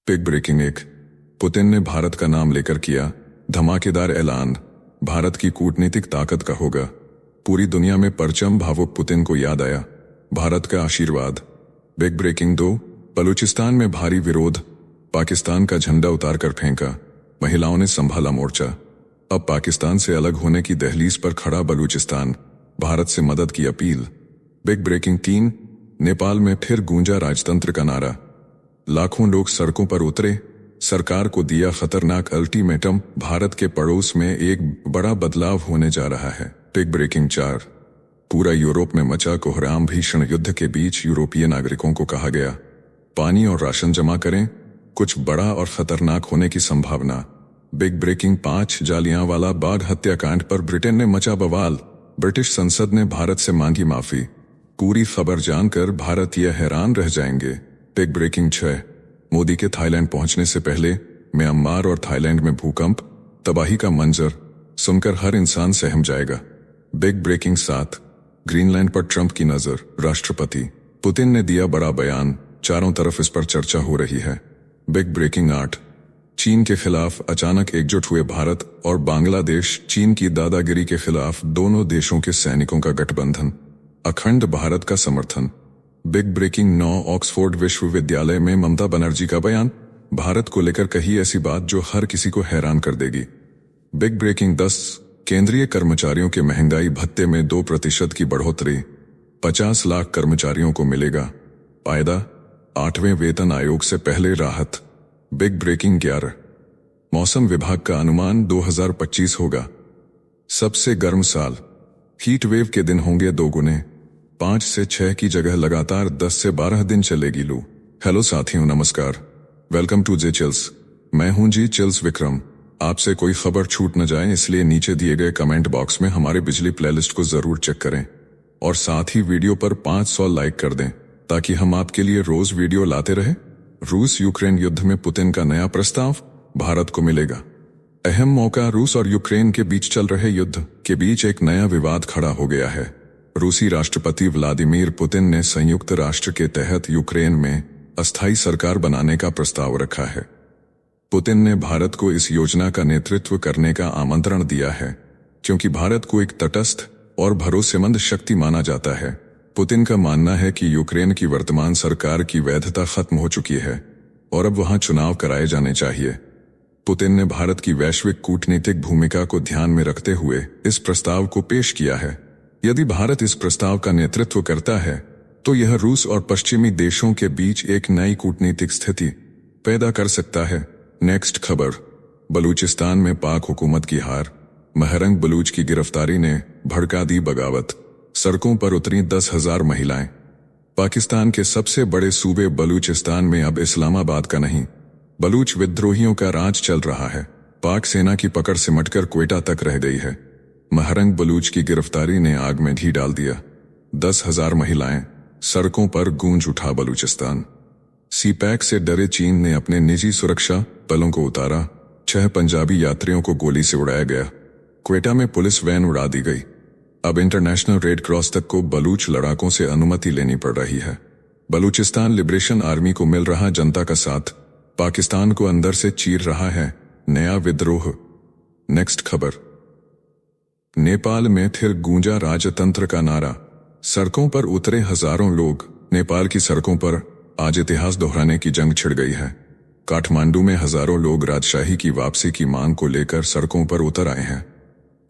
Big breaking एक, Putin ने भारत का नाम लेकर किया धमाकेदार ऐलान। भारत की कूटनीतिक ताकत का होगा। पूरी दुनिया में परचम भावुक पुतिन को याद आया भारत का आशीर्वाद। बिग ब्रेकिंग दो, बलूचिस्तान में भारी विरोध, पाकिस्तान का झंडा उतार कर फेंका, महिलाओं ने संभाला मोर्चा। अब पाकिस्तान से अलग होने की दहलीज पर खड़ा बलूचिस्तान, भारत से मदद की अपील। बिग ब्रेकिंग तीन, नेपाल में फिर गूंजा राजतंत्र का नारा। लाखों लोग सड़कों पर उतरे, सरकार को दिया खतरनाक अल्टीमेटम, भारत के पड़ोस में एक बड़ा बदलाव होने जा रहा है। बिग ब्रेकिंग चार, पूरा यूरोप में मचा कोहराम, भीषण युद्ध के बीच यूरोपीय नागरिकों को कहा गया पानी और राशन जमा करें, कुछ बड़ा और खतरनाक होने की संभावना। बिग ब्रेकिंग पांच, जालियांवाला बाग हत्याकांड पर ब्रिटेन ने मचा बवाल, ब्रिटिश संसद ने भारत से मांगी माफी। पूरी खबर जानकर भारतीय हैरान रह जाएंगे। बिग ब्रेकिंग छह, मोदी के थाईलैंड पहुंचने से पहले म्यांमार और थाईलैंड में भूकंप, तबाही का मंजर सुनकर हर इंसान सहम जाएगा। बिग ब्रेकिंग सात, ग्रीनलैंड पर ट्रंप की नजर, राष्ट्रपति पुतिन ने दिया बड़ा बयान, चारों तरफ इस पर चर्चा हो रही है। बिग ब्रेकिंग आठ, चीन के खिलाफ अचानक एकजुट हुए भारत और बांग्लादेश, चीन की दादागिरी के खिलाफ दोनों देशों के सैनिकों का गठबंधन, अखंड भारत का समर्थन। बिग ब्रेकिंग नौ, ऑक्सफोर्ड विश्वविद्यालय में ममता बनर्जी का बयान, भारत को लेकर कही ऐसी बात जो हर किसी को हैरान कर देगी। बिग ब्रेकिंग 10, केंद्रीय कर्मचारियों के महंगाई भत्ते में 2% की बढ़ोतरी, 50 लाख कर्मचारियों को मिलेगा फायदा, 8वें वेतन आयोग से पहले राहत। बिग ब्रेकिंग 11, मौसम विभाग का अनुमान 2025 होगा सबसे गर्म साल, हीट वेव के दिन होंगे दोगुने, 5 से 6 की जगह लगातार 10 से 12 दिन चलेगी लू। हेलो साथियों, नमस्कार, वेलकम टू जे चिल्स। मैं हूं जी चिल्स विक्रम। आपसे कोई खबर छूट न जाए इसलिए नीचे दिए गए कमेंट बॉक्स में हमारे बिजली प्लेलिस्ट को जरूर चेक करें और साथ ही वीडियो पर 500 लाइक कर दें ताकि हम आपके लिए रोज वीडियो लाते रहे। रूस यूक्रेन युद्ध में पुतिन का नया प्रस्ताव, भारत को मिलेगा अहम मौका। रूस और यूक्रेन के बीच चल रहे युद्ध के बीच एक नया विवाद खड़ा हो गया है। रूसी राष्ट्रपति व्लादिमीर पुतिन ने संयुक्त राष्ट्र के तहत यूक्रेन में अस्थायी सरकार बनाने का प्रस्ताव रखा है। पुतिन ने भारत को इस योजना का नेतृत्व करने का आमंत्रण दिया है क्योंकि भारत को एक तटस्थ और भरोसेमंद शक्ति माना जाता है। पुतिन का मानना है कि यूक्रेन की वर्तमान सरकार की वैधता खत्म हो चुकी है और अब वहां चुनाव कराए जाने चाहिए। पुतिन ने भारत की वैश्विक कूटनीतिक भूमिका को ध्यान में रखते हुए इस प्रस्ताव को पेश किया है। यदि भारत इस प्रस्ताव का नेतृत्व करता है तो यह रूस और पश्चिमी देशों के बीच एक नई कूटनीतिक स्थिति पैदा कर सकता है। नेक्स्ट खबर, बलूचिस्तान में पाक हुकूमत की हार, महरंग बलूच की गिरफ्तारी ने भड़का दी बगावत, सड़कों पर उतरी 10,000 महिलाएं। पाकिस्तान के सबसे बड़े सूबे बलूचिस्तान में अब इस्लामाबाद का नहीं, बलूच विद्रोहियों का राज चल रहा है। पाक सेना की पकड़ सिमटकर क्वेटा तक रह गई है। महरंग बलूच की गिरफ्तारी ने आग में घी डाल दिया। 10,000 महिलाएं, सड़कों पर गूंज उठा बलूचिस्तान। सीपैक से डरे चीन ने अपने निजी सुरक्षा बलों को उतारा, 6 पंजाबी यात्रियों को गोली से उड़ाया गया। क्वेटा में पुलिस वैन उड़ा दी गई। अब इंटरनेशनल रेड क्रॉस तक को बलूच लड़ाकों से अनुमति लेनी पड़ रही है। बलूचिस्तान लिबरेशन आर्मी को मिल रहा जनता का साथ, पाकिस्तान को अंदर से चीर रहा है नया विद्रोह। नेक्स्ट खबर, नेपाल में फिर गूंजा राजतंत्र का नारा, सड़कों पर उतरे हजारों लोग। नेपाल की सड़कों पर आज इतिहास दोहराने की जंग छिड़ गई है। काठमांडू में हजारों लोग राजशाही की वापसी की मांग को लेकर सड़कों पर उतर आए हैं।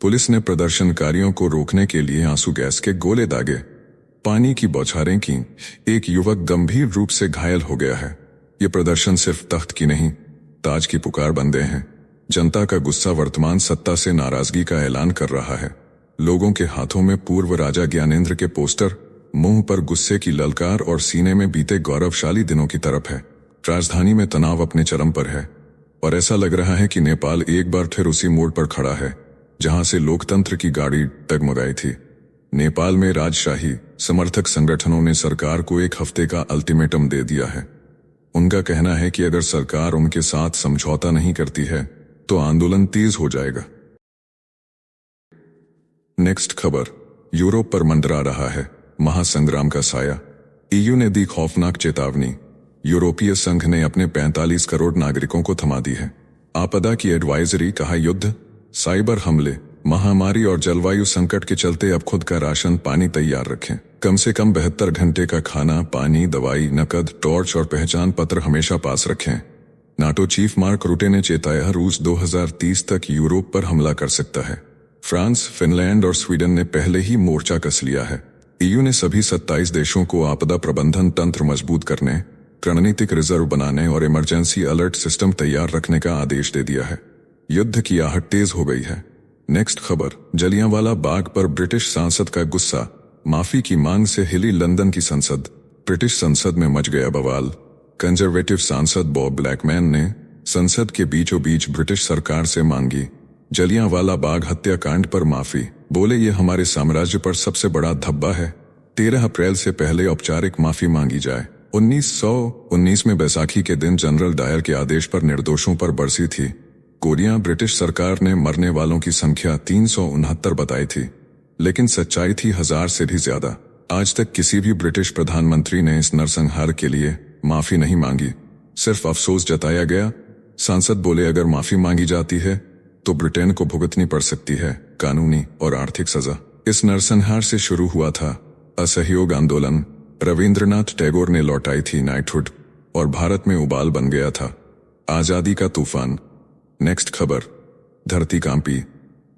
पुलिस ने प्रदर्शनकारियों को रोकने के लिए आंसू गैस के गोले दागे, पानी की बौछारें की। एक युवक गंभीर रूप से घायल हो गया है। ये प्रदर्शन सिर्फ तख्त की नहीं, ताज की पुकार बंदे हैं। जनता का गुस्सा वर्तमान सत्ता से नाराजगी का ऐलान कर रहा है। लोगों के हाथों में पूर्व राजा ज्ञानेंद्र के पोस्टर, मुंह पर गुस्से की ललकार और सीने में बीते गौरवशाली दिनों की तरफ है। राजधानी में तनाव अपने चरम पर है और ऐसा लग रहा है कि नेपाल एक बार फिर उसी मोड़ पर खड़ा है जहां से लोकतंत्र की गाड़ी डगमगाई थी। नेपाल में राजशाही समर्थक संगठनों ने सरकार को 1 हफ्ते का अल्टीमेटम दे दिया है। उनका कहना है कि अगर सरकार उनके साथ समझौता नहीं करती है तो आंदोलन तेज हो जाएगा। नेक्स्ट खबर, यूरोप पर मंडरा रहा है महासंग्राम का साया, ईयू ने दी खौफनाक चेतावनी। यूरोपीय संघ ने अपने 45 करोड़ नागरिकों को थमा दी है। आपदा की एडवाइजरी, कहा युद्ध, साइबर हमले, महामारी और जलवायु संकट के चलते अब खुद का राशन पानी तैयार रखें। कम से कम 72 घंटे का खाना, पानी, दवाई, नकद, टॉर्च और पहचान पत्र हमेशा पास रखें। नाटो चीफ मार्क रूटे ने चेताया, रूस 2030 तक यूरोप पर हमला कर सकता है। फ्रांस, फिनलैंड और स्वीडन ने पहले ही मोर्चा कस लिया है। ईयू ने सभी 27 देशों को आपदा प्रबंधन तंत्र मजबूत करने, रणनीतिक रिजर्व बनाने और इमरजेंसी अलर्ट सिस्टम तैयार रखने का आदेश दे दिया है। युद्ध की आहट तेज हो गई है। नेक्स्ट खबर, जलियांवाला बाग पर ब्रिटिश सांसद का गुस्सा, माफी की मांग से हिली लंदन की संसद। ब्रिटिश संसद में मच गया बवाल। कंजर्वेटिव सांसद बॉब ब्लैकमैन ने संसद के बीचों बीच ब्रिटिश सरकार से मांगी जलियांवाला बाग हत्याकांड पर माफी। बोले, ये हमारे साम्राज्य पर सबसे बड़ा धब्बा है। 13 अप्रैल से पहले औपचारिक माफी मांगी जाए। 1919 में बैसाखी के दिन जनरल डायर के आदेश पर निर्दोषों पर बरसी थी गोलियां। ब्रिटिश सरकार ने मरने वालों की संख्या 369 बताई थी, लेकिन सच्चाई थी 1000 से भी ज्यादा। आज तक किसी भी ब्रिटिश प्रधानमंत्री ने इस नरसंहार के लिए माफी नहीं मांगी, सिर्फ अफसोस जताया गया। सांसद बोले, अगर माफी मांगी जाती है तो ब्रिटेन को भुगतनी पड़ सकती है कानूनी और आर्थिक सजा। इस नरसंहार से शुरू हुआ था असहयोग आंदोलन। रविंद्रनाथ टैगोर ने लौटाई थी नाइटहुड और भारत में उबाल बन गया था आजादी का तूफान। नेक्स्ट खबर, धरती कांपी,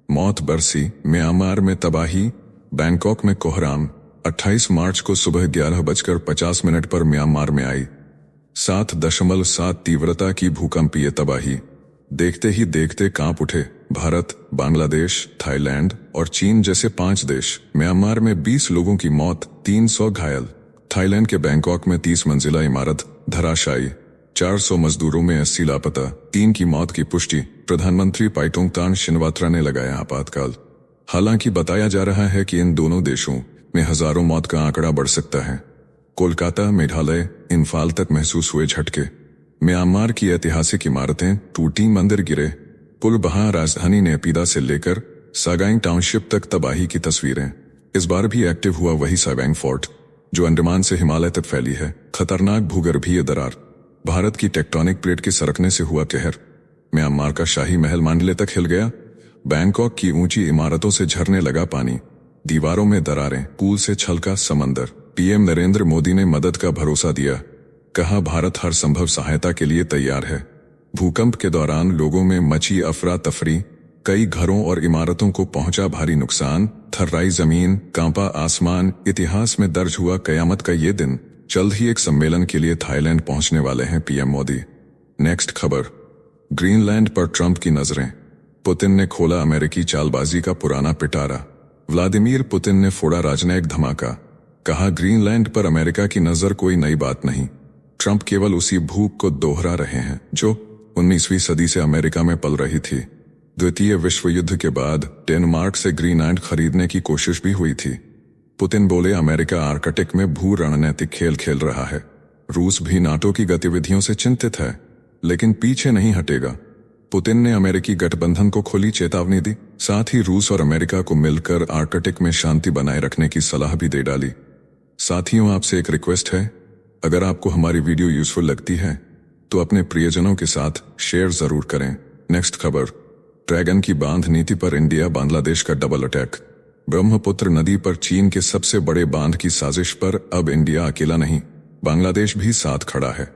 मौत बरसी, म्यांमार में तबाही, बैंकॉक में कोहराम। 28 मार्च को सुबह 11:50 पर म्यांमार में आई 7.7 तीव्रता की भूकंपीय तबाही। देखते ही देखते कांप उठे भारत, बांग्लादेश, थाईलैंड और चीन जैसे 5 देश। म्यांमार में 20 लोगों की मौत, 300 घायल। थाईलैंड के बैंकॉक में 30 मंजिला इमारत धराशायी, 400 मजदूरों में 80 लापता, 3 की मौत की पुष्टि। प्रधानमंत्री पाइटोंगतान शिनवात्रा ने लगाया आपातकाल। हालांकि बताया जा रहा है कि इन दोनों देशों में हजारों मौत का आंकड़ा बढ़ सकता है। कोलकाता, मेघालय, इम्फाल तक महसूस हुए झटके। म्यांमार की ऐतिहासिक इमारतें टूटी, मंदिर गिरे, पुल बहा। राजधानी नेपिदा से लेकर सागाइंग टाउनशिप तक तबाही की तस्वीरें। इस बार भी एक्टिव हुआ वही सागाइंग फोर्ट जो अंडमान से हिमालय तक फैली है। खतरनाक भूगर्भीय दरार, भारत की टेक्टोनिक प्लेट के सरकने से हुआ कहर। म्यांमार का शाही महल मांडले तक हिल गया। बैंकॉक की ऊंची इमारतों से झरने लगा पानी, दीवारों में दरारें, पुल से छलका समंदर। पीएम नरेंद्र मोदी ने मदद का भरोसा दिया, कहा भारत हर संभव सहायता के लिए तैयार है। भूकंप के दौरान लोगों में मची अफरा तफरी, कई घरों और इमारतों को पहुंचा भारी नुकसान। थर्राई जमीन, कांपा आसमान। इतिहास में दर्ज हुआ कयामत का ये दिन। जल्द ही एक सम्मेलन के लिए थाईलैंड पहुंचने वाले हैं पीएम मोदी। नेक्स्ट खबर, ग्रीनलैंड पर ट्रंप की नजरें। पुतिन ने खोला अमेरिकी चालबाजी का पुराना पिटारा। व्लादिमीर पुतिन ने फोड़ा राजनयिक धमाका, कहा ग्रीनलैंड पर अमेरिका की नजर कोई नई बात नहीं। ट्रंप केवल उसी भूख को दोहरा रहे हैं जो 19वीं सदी से अमेरिका में पल रही थी। द्वितीय विश्व युद्ध के बाद डेनमार्क से ग्रीनलैंड खरीदने की कोशिश भी हुई थी। पुतिन बोले, अमेरिका आर्कटिक में भू रणनीतिक खेल खेल रहा है। रूस भी नाटो की गतिविधियों से चिंतित है, लेकिन पीछे नहीं हटेगा। पुतिन ने अमेरिकी गठबंधन को खुली चेतावनी दी, साथ ही रूस और अमेरिका को मिलकर आर्कटिक में शांति बनाए रखने की सलाह भी दे डाली। साथियों, आपसे एक रिक्वेस्ट है, अगर आपको हमारी वीडियो यूजफुल लगती है तो अपने प्रियजनों के साथ शेयर जरूर करें। नेक्स्ट खबर, ड्रैगन की बांध नीति पर इंडिया बांग्लादेश का डबल अटैक। ब्रह्मपुत्र नदी पर चीन के सबसे बड़े बांध की साजिश पर अब इंडिया अकेला नहीं, बांग्लादेश भी साथ खड़ा है।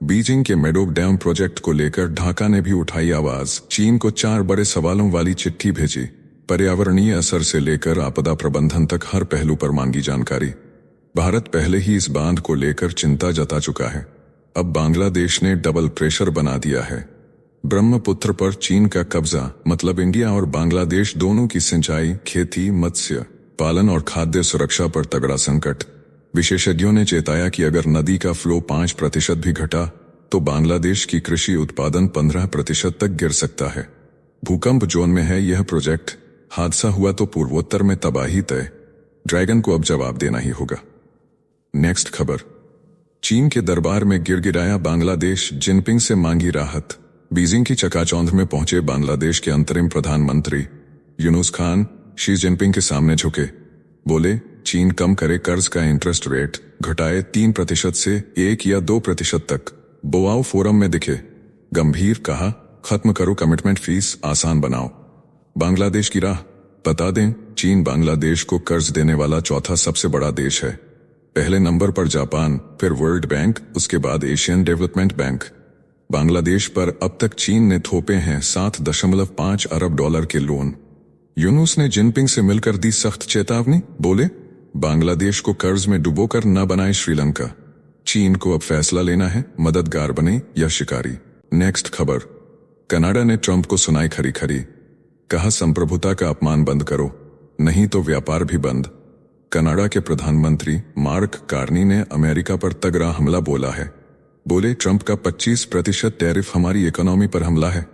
बीजिंग के मेडोक डैम प्रोजेक्ट को लेकर ढाका ने भी उठाई आवाज। चीन को 4 बड़े सवालों वाली चिट्ठी भेजी। पर्यावरणीय असर से लेकर आपदा प्रबंधन तक हर पहलू पर मांगी जानकारी। भारत पहले ही इस बांध को लेकर चिंता जता चुका है। अब बांग्लादेश ने डबल प्रेशर बना दिया है। ब्रह्मपुत्र पर चीन का कब्जा मतलब इंडिया और बांग्लादेश दोनों की सिंचाई, खेती, मत्स्य पालन और खाद्य सुरक्षा पर तगड़ा संकट। विशेषज्ञों ने चेताया कि अगर नदी का फ्लो 5% भी घटा तो बांग्लादेश की कृषि उत्पादन 15% तक गिर सकता है। भूकंप जोन में है यह प्रोजेक्ट। हादसा हुआ तो पूर्वोत्तर में तबाही तय। ड्रैगन को अब जवाब देना ही होगा। नेक्स्ट खबर, चीन के दरबार में गिड़गिड़ाया बांग्लादेश, जिनपिंग से मांगी राहत। बीजिंग की चकाचौंध में पहुंचे बांग्लादेश के अंतरिम प्रधानमंत्री यूनुस खान शी जिनपिंग के सामने झुके, बोले चीन कम करे कर्ज का इंटरेस्ट रेट, घटाए 3% से 1 या 2% तक। बोआओ फोरम में दिखे, गंभीर कहा, खत्म करो कमिटमेंट फीस, आसान बनाओ बांग्लादेश की राह। बता दें, चीन बांग्लादेश को कर्ज देने वाला चौथा सबसे बड़ा देश है। पहले नंबर पर जापान, फिर वर्ल्ड बैंक, उसके बाद एशियन डेवलपमेंट बैंक। बांग्लादेश पर अब तक चीन ने थोपे हैं $7.5 अरब के लोन। यूनुस ने जिनपिंग से मिलकर दी सख्त चेतावनी, बोले बांग्लादेश को कर्ज में डुबोकर न बनाए श्रीलंका। चीन को अब फैसला लेना है, मददगार बने या शिकारी। नेक्स्ट खबर, कनाडा ने ट्रंप को सुनाई खरी खरी, कहा संप्रभुता का अपमान बंद करो, नहीं तो व्यापार भी बंद। कनाडा के प्रधानमंत्री मार्क कार्नी ने अमेरिका पर तगड़ा हमला बोला है। बोले ट्रंप का 25% टैरिफ हमारी इकोनॉमी पर हमला है।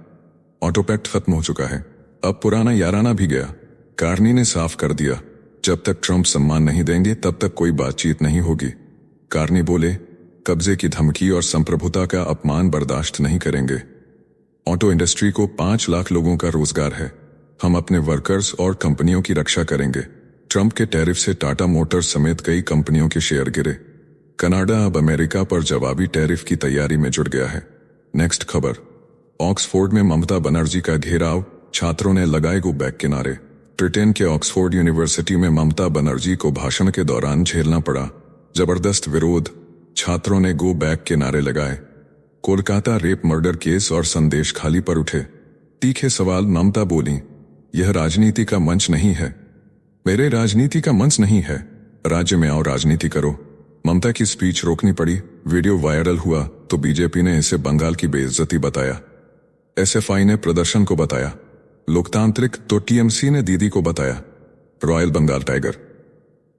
ऑटोपैक्ट खत्म हो चुका है, अब पुराना याराना भी गया। कार्नी ने साफ कर दिया, जब तक ट्रंप सम्मान नहीं देंगे तब तक कोई बातचीत नहीं होगी। कार्नी बोले कब्जे की धमकी और संप्रभुता का अपमान बर्दाश्त नहीं करेंगे। ऑटो इंडस्ट्री को 5 लाख लोगों का रोजगार है, हम अपने वर्कर्स और कंपनियों की रक्षा करेंगे। ट्रंप के टैरिफ से टाटा मोटर्स समेत कई कंपनियों के शेयर गिरे। कनाडा अब अमेरिका पर जवाबी टैरिफ की तैयारी में जुट गया है। नेक्स्ट खबर, ऑक्सफोर्ड में ममता बनर्जी का घेराव, छात्रों ने लगाए गो बैक किनारे। ब्रिटेन के ऑक्सफोर्ड यूनिवर्सिटी में ममता बनर्जी को भाषण के दौरान झेलना पड़ा जबरदस्त विरोध, छात्रों ने गो बैक के नारे लगाए। कोलकाता रेप मर्डर केस और संदेश खाली पर उठे तीखे सवाल, ममता बोली यह राजनीति का मंच नहीं है। मेरे राजनीति का मंच नहीं है, राज्य में आओ राजनीति करो। ममता की स्पीच रोकनी पड़ी, वीडियो वायरल हुआ तो बीजेपी ने इसे बंगाल की बेइज्जती बताया, एसएफआई ने प्रदर्शन को बताया, लोकतांत्रिक तो टीएमसी ने दीदी को बताया रॉयल बंगाल टाइगर।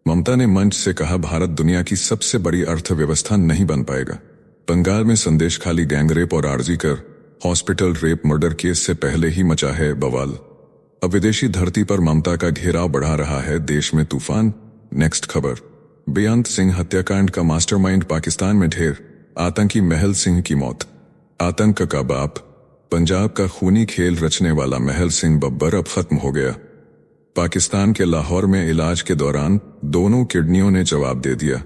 ममता ने मंच से कहा भारत दुनिया की सबसे बड़ी अर्थव्यवस्था नहीं बन पाएगा। बंगाल में संदेश खाली गैंग रेप और RG Kar hospital rape murder case से पहले ही मचा है बवाल। अब विदेशी धरती पर ममता का घेराव बढ़ा रहा है देश में तूफान। नेक्स्ट खबर, बेअंत सिंह हत्याकांड का मास्टरमाइंड पाकिस्तान में ढेर, आतंकी महल सिंह की मौत। आतंक का बाप, पंजाब का खूनी खेल रचने वाला महल सिंह बब्बर अब खत्म हो गया। पाकिस्तान के लाहौर में इलाज के दौरान दोनों किडनियों ने जवाब दे दिया।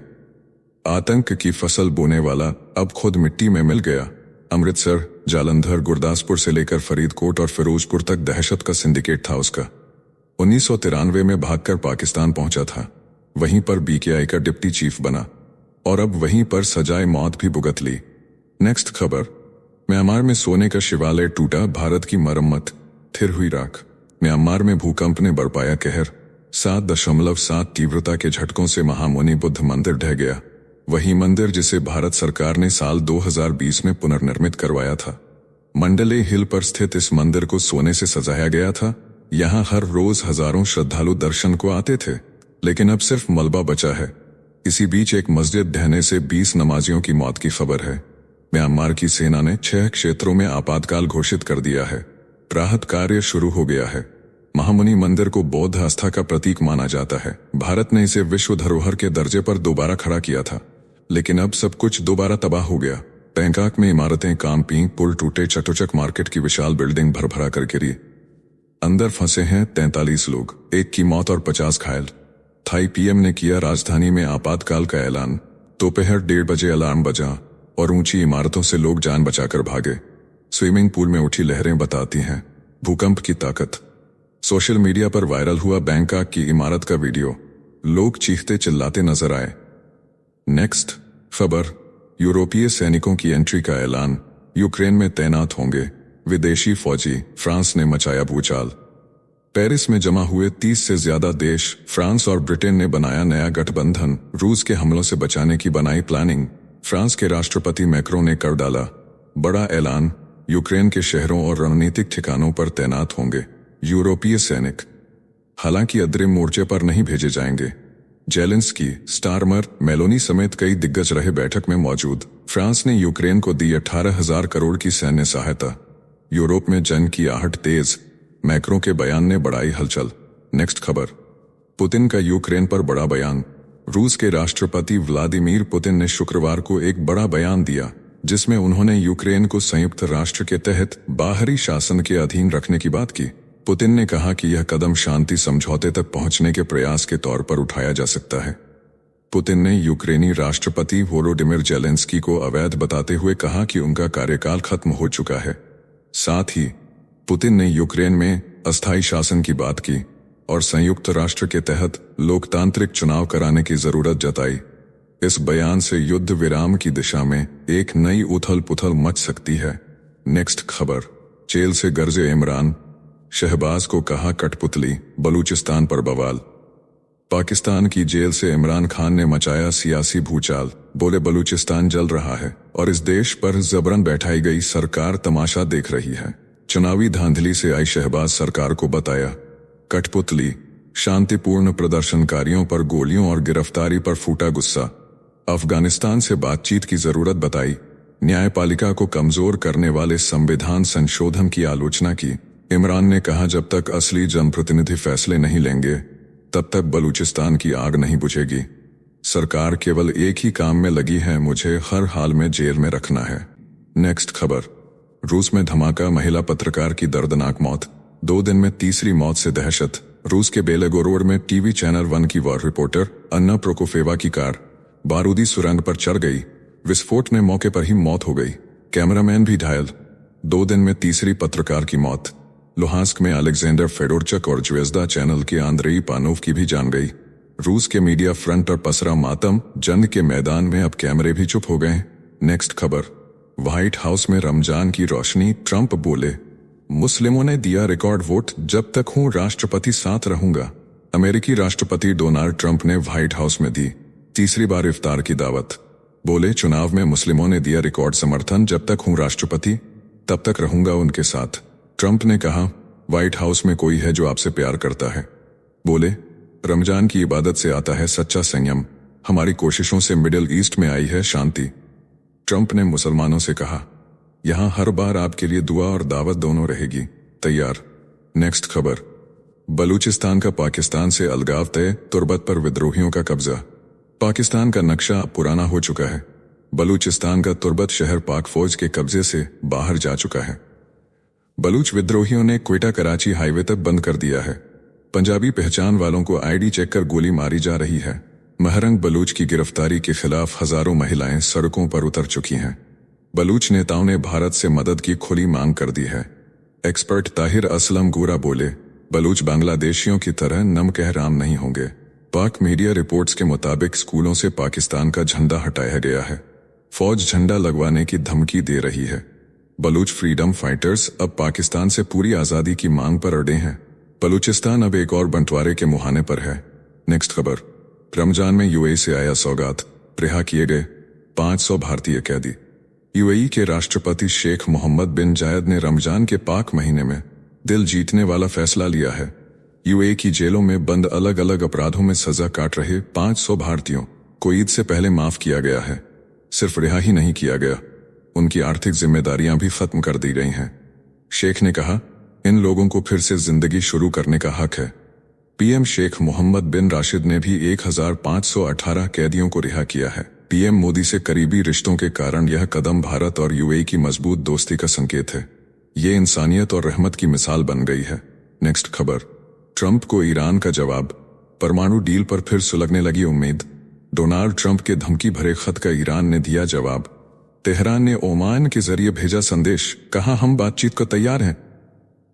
आतंक की फसल बोने वाला अब खुद मिट्टी में मिल गया। अमृतसर, जालंधर, गुरदासपुर से लेकर फरीदकोट और फिरोजपुर तक दहशत का सिंडिकेट था उसका। 1993 में भागकर पाकिस्तान पहुंचा था, वहीं पर बीकेआई का डिप्टी चीफ बना और अब वहीं पर सजाए मौत भी भुगत ली। नेक्स्ट खबर, म्यांमार में सोने का शिवालय टूटा, भारत की मरम्मत, फिर हुई राख। म्यांमार में भूकंप ने बरपाया कहर, 7.7 तीव्रता के झटकों से महामुनि बुद्ध मंदिर ढह गया। वही मंदिर जिसे भारत सरकार ने साल 2020 में पुनर्निर्मित करवाया था। मंडले हिल पर स्थित इस मंदिर को सोने से सजाया गया था। यहाँ हर रोज हजारों श्रद्धालु दर्शन को आते थे, लेकिन अब सिर्फ मलबा बचा है। इसी बीच एक मस्जिद ढहने से 20 नमाजियों की मौत की खबर है। म्यांमार की सेना ने 6 क्षेत्रों में आपातकाल घोषित कर दिया है। राहत कार्य शुरू हो गया है। महामुनि मंदिर को बौद्ध आस्था का प्रतीक माना जाता है। भारत ने इसे विश्व धरोहर के दर्जे पर दोबारा खड़ा किया था, लेकिन अब सब कुछ दोबारा तबाह हो गया। बैंकॉक में इमारतें कांपी, पुल टूटे, चटोचक मार्केट की विशाल बिल्डिंग भर-भरा कर गिरी। अंदर फंसे हैं 43 लोग, 1 की मौत और 50 घायल। थाई पीएम ने किया राजधानी में आपातकाल का ऐलान। दोपहर 1:30 बजे अलार्म बजा और ऊंची इमारतों से लोग जान बचाकर भागे। स्विमिंग पूल में उठी लहरें बताती हैं भूकंप की ताकत। सोशल मीडिया पर वायरल हुआ बैंकॉक की इमारत का वीडियो, लोग चीखते चिल्लाते नजर आए। नेक्स्ट खबर, यूरोपीय सैनिकों की एंट्री का ऐलान, यूक्रेन में तैनात होंगे विदेशी फौजी, फ्रांस ने मचाया भूचाल। पेरिस में जमा हुए 30 से ज्यादा देश, फ्रांस और ब्रिटेन ने बनाया नया गठबंधन। रूस के हमलों से बचाने की बनाई प्लानिंग। फ्रांस के राष्ट्रपति मैक्रों ने कर डाला बड़ा ऐलान, यूक्रेन के शहरों और रणनीतिक ठिकानों पर तैनात होंगे यूरोपीय सैनिक। हालांकि अग्रिम मोर्चे पर नहीं भेजे जाएंगे। जेलेंस्की, स्टारमर, मेलोनी समेत कई दिग्गज रहे बैठक में मौजूद। फ्रांस ने यूक्रेन को दी 18,000 करोड़ की सैन्य सहायता। यूरोप में जंग की आहट तेज, मैक्रों के बयान ने बढ़ाई हलचल। नेक्स्ट खबर, पुतिन का यूक्रेन पर बड़ा बयान। रूस के राष्ट्रपति व्लादिमीर पुतिन ने शुक्रवार को एक बड़ा बयान दिया, जिसमें उन्होंने यूक्रेन को संयुक्त राष्ट्र के तहत बाहरी शासन के अधीन रखने की बात की। पुतिन ने कहा कि यह कदम शांति समझौते तक पहुंचने के प्रयास के तौर पर उठाया जा सकता है। पुतिन ने यूक्रेनी राष्ट्रपति वोलोडिमिर जेलेंस्की को अवैध बताते हुए कहा कि उनका कार्यकाल खत्म हो चुका है। साथ ही पुतिन ने यूक्रेन में अस्थायी शासन की बात की और संयुक्त राष्ट्र के तहत लोकतांत्रिक चुनाव कराने की जरूरत जताई। इस बयान से युद्ध विराम की दिशा में एक नई उथल पुथल मच सकती है। नेक्स्ट खबर, जेल से गरजे इमरान, शहबाज को कहा कठपुतली, बलूचिस्तान पर बवाल। पाकिस्तान की जेल से इमरान खान ने मचाया सियासी भूचाल, बोले बलूचिस्तान जल रहा है और इस देश पर जबरन बैठाई गई सरकार तमाशा देख रही है। चुनावी धांधली से आई शहबाज सरकार को बताया कठपुतली, शांतिपूर्ण प्रदर्शनकारियों पर गोलियों और गिरफ्तारी पर फूटा गुस्सा। अफगानिस्तान से बातचीत की जरूरत बताई, न्यायपालिका को कमजोर करने वाले संविधान संशोधन की आलोचना की। इमरान ने कहा जब तक असली जनप्रतिनिधि फैसले नहीं लेंगे तब तक बलूचिस्तान की आग नहीं बुझेगी। सरकार केवल एक ही काम में लगी है, मुझे हर हाल में जेल में रखना है। नेक्स्ट खबर, रूस में धमाका, महिला पत्रकार की दर्दनाक मौत, 2 दिन में तीसरी मौत से दहशत। रूस के बेलेगोरोड में टीवी चैनल 1 की वॉर रिपोर्टर अन्ना प्रोकोफेवा की कार बारूदी सुरंग पर चढ़ गई। विस्फोट में मौके पर ही मौत हो गई, कैमरामैन भी घायल। 2 दिन में तीसरी पत्रकार की मौत। लुहांस्क में अलेक्जेंडर फेडोरचक और ज्वेज़दा चैनल के आंद्रेई पानोव की भी जान गई। रूस के मीडिया फ्रंट पर पसरा मातम, जंग के मैदान में अब कैमरे भी चुप हो गए। नेक्स्ट खबर, व्हाइट हाउस में रमजान की रोशनी, ट्रंप बोले मुस्लिमों ने दिया रिकॉर्ड वोट, जब तक हूं राष्ट्रपति साथ रहूंगा। अमेरिकी राष्ट्रपति डोनाल्ड ट्रंप ने व्हाइट हाउस में दी तीसरी बार इफ्तार की दावत। बोले चुनाव में मुस्लिमों ने दिया रिकॉर्ड समर्थन, जब तक हूं राष्ट्रपति तब तक रहूंगा उनके साथ। ट्रंप ने कहा व्हाइट हाउस में कोई है जो आपसे प्यार करता है। बोले रमजान की इबादत से आता है सच्चा संयम, हमारी कोशिशों से मिडिल ईस्ट में आई है शांति। ट्रंप ने मुसलमानों से कहा यहां हर बार आपके लिए दुआ और दावत दोनों रहेगी, तैयार। नेक्स्ट खबर, बलूचिस्तान का पाकिस्तान से अलगाव तय, तुर्बत पर विद्रोहियों का कब्जा। पाकिस्तान का नक्शा पुराना हो चुका है। बलूचिस्तान का तुर्बत शहर पाक फौज के कब्जे से बाहर जा चुका है। बलूच विद्रोहियों ने क्वेटा कराची हाईवे तक बंद कर दिया है। पंजाबी पहचान वालों को आईडी चेक कर गोली मारी जा रही है। महरंग बलूच की गिरफ्तारी के खिलाफ हजारों महिलाएं सड़कों पर उतर चुकी हैं। बलूच नेताओं ने भारत से मदद की खुली मांग कर दी है। एक्सपर्ट ताहिर असलम गोरा बोले बलूच बांग्लादेशियों की तरह नम कह राम नहीं होंगे। पाक मीडिया रिपोर्ट्स के मुताबिक स्कूलों से पाकिस्तान का झंडा हटाया गया है। फौज झंडा लगवाने की धमकी दे रही है। बलूच फ्रीडम फाइटर्स अब पाकिस्तान से पूरी आजादी की मांग पर अड़े हैं। बलूचिस्तान अब एक और बंटवारे के मुहाने पर है। नेक्स्ट खबर, रमजान में यूएई से आया सौगात, रिहा किए गए 500 भारतीय कैदी। यूएई के राष्ट्रपति शेख मोहम्मद बिन जायद ने रमजान के पाक महीने में दिल जीतने वाला फैसला लिया है। यूएई की जेलों में बंद अलग अलग अपराधों में सजा काट रहे 500 भारतीयों को ईद से पहले माफ किया गया है। सिर्फ रिहा ही नहीं किया गया, उनकी आर्थिक जिम्मेदारियां भी खत्म कर दी गई हैं। शेख ने कहा इन लोगों को फिर से जिंदगी शुरू करने का हक है। पीएम शेख मोहम्मद बिन राशिद ने भी 1518 कैदियों को रिहा किया है। पीएम मोदी से करीबी रिश्तों के कारण यह कदम भारत और यूएई की मजबूत दोस्ती का संकेत है। ये इंसानियत और रहमत की मिसाल बन गई है। नेक्स्ट खबर, ट्रंप को ईरान का जवाब, परमाणु डील पर फिर सुलगने लगी उम्मीद। डोनाल्ड ट्रंप के धमकी भरे खत का ईरान ने दिया जवाब। तेहरान ने ओमान के जरिए भेजा संदेश, कहा हम बातचीत को तैयार हैं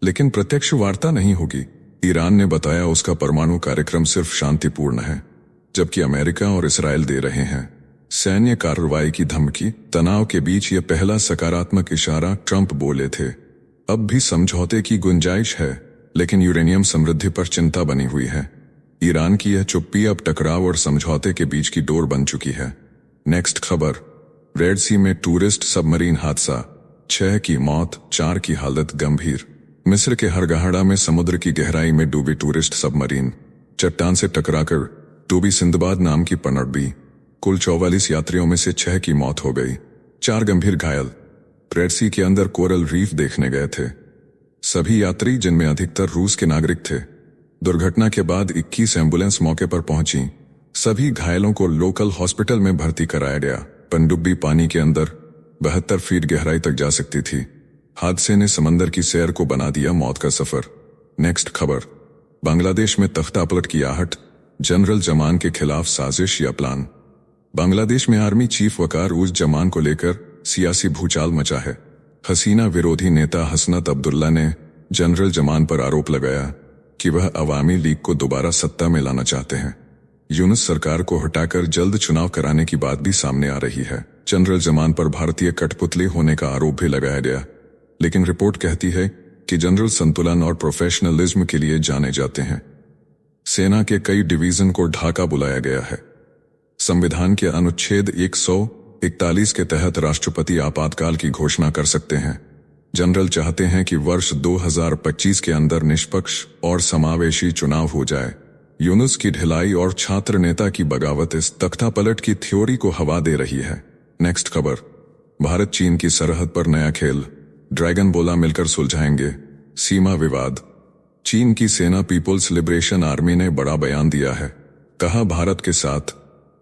लेकिन प्रत्यक्ष वार्ता नहीं होगी। ईरान ने बताया उसका परमाणु कार्यक्रम सिर्फ शांतिपूर्ण है, जबकि अमेरिका और इसराइल दे रहे हैं सैन्य कार्रवाई की धमकी। तनाव के बीच यह पहला सकारात्मक इशारा, ट्रंप बोले थे अब भी समझौते की गुंजाइश है, लेकिन यूरेनियम समृद्धि पर चिंता बनी हुई है। ईरान की यह चुप्पी अब टकराव और समझौते के बीच की डोर बन चुकी है। नेक्स्ट खबर, रेड सी में टूरिस्ट सबमरीन हादसा, 6 की मौत, 4 की हालत गंभीर। मिस्र के हरगहाड़ा में समुद्र की गहराई में डूबी टूरिस्ट सबमरीन चट्टान से टकराकर डूबी सिंदबाद नाम की पनडुब्बी। कुल 44 यात्रियों में से 6 की मौत हो गई, 4 गंभीर घायल। रेड सी के अंदर कोरल रीफ देखने गए थे सभी यात्री, जिनमें अधिकतर रूस के नागरिक थे। दुर्घटना के बाद 21 एम्बुलेंस मौके पर पहुंची। सभी घायलों को लोकल हॉस्पिटल में भर्ती कराया गया। पनडुब्बी पानी के अंदर 72 फीट गहराई तक जा सकती थी। हादसे ने समंदर की सैर को बना दिया मौत का सफर। नेक्स्ट खबर, बांग्लादेश में तख्तापलट की आहट, जनरल जमान के खिलाफ साजिश या प्लान। बांग्लादेश में आर्मी चीफ वकार उज जमान को लेकर सियासी भूचाल मचा है। हसीना विरोधी नेता हसनत अब्दुल्ला ने जनरल जमान पर आरोप लगाया कि वह अवामी लीग को दोबारा सत्ता में लाना चाहते हैं। यूनुस सरकार को हटाकर जल्द चुनाव कराने की बात भी सामने आ रही है। जनरल जमान पर भारतीय कठपुतली होने का आरोप भी लगाया गया, लेकिन रिपोर्ट कहती है कि जनरल संतुलन और प्रोफेशनलिज्म के लिए जाने जाते हैं। सेना के कई डिवीजन को ढाका बुलाया गया है। संविधान के अनुच्छेद 141 के तहत राष्ट्रपति आपातकाल की घोषणा कर सकते हैं। जनरल चाहते हैं कि वर्ष 2025 के अंदर निष्पक्ष और समावेशी चुनाव हो जाए। यूनुस की ढिलाई और छात्र नेता की बगावत इस तख्तापलट की थ्योरी को हवा दे रही है। नेक्स्ट खबर, भारत चीन की सरहद पर नया खेल, ड्रैगन बोला मिलकर सुलझाएंगे सीमा विवाद। चीन की सेना पीपुल्स लिबरेशन आर्मी ने बड़ा बयान दिया है। कहा भारत के साथ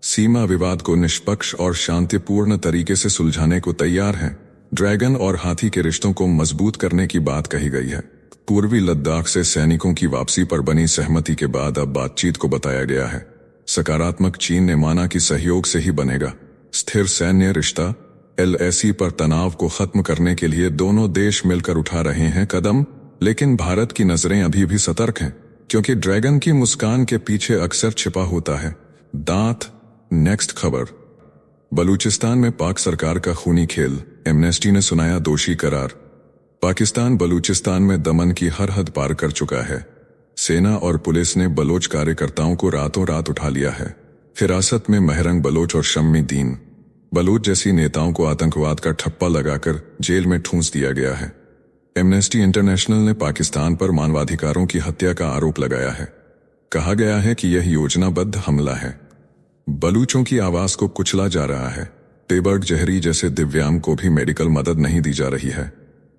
सीमा विवाद को निष्पक्ष और शांतिपूर्ण तरीके से सुलझाने को तैयार है। ड्रैगन और हाथी के रिश्तों को मजबूत करने की बात कही गई है। पूर्वी लद्दाख से सैनिकों की वापसी पर बनी सहमति के बाद अब बातचीत को बताया गया है। सकारात्मक, चीन ने माना कि सहयोग से ही बनेगा स्थिर सैन्य रिश्ता। LAC पर तनाव को खत्म करने के लिए दोनों देश मिलकर उठा रहे हैं कदम, लेकिन भारत की नजरें अभी भी सतर्क हैं, क्योंकि ड्रैगन की मुस्कान के पीछे अक्सर छिपा होता है दांत। नेक्स्ट खबर, बलूचिस्तान में पाक सरकार का खूनी खेल, एमनेस्टी ने सुनाया दोषी करार। पाकिस्तान बलूचिस्तान में दमन की हर हद पार कर चुका है। सेना और पुलिस ने बलोच कार्यकर्ताओं को रातों रात उठा लिया है। हिरासत में महरंग बलोच और शम्मी दीन बलोच जैसी नेताओं को आतंकवाद का ठप्पा लगाकर जेल में ठूंस दिया गया है। एमनेस्टी इंटरनेशनल ने पाकिस्तान पर मानवाधिकारों की हत्या का आरोप लगाया है। कहा गया है कि यह योजनाबद्ध हमला है। बलूचों की आवाज को कुचला जा रहा है। टेबर्ट जहरी जैसे दिव्यांग को भी मेडिकल मदद नहीं दी जा रही है।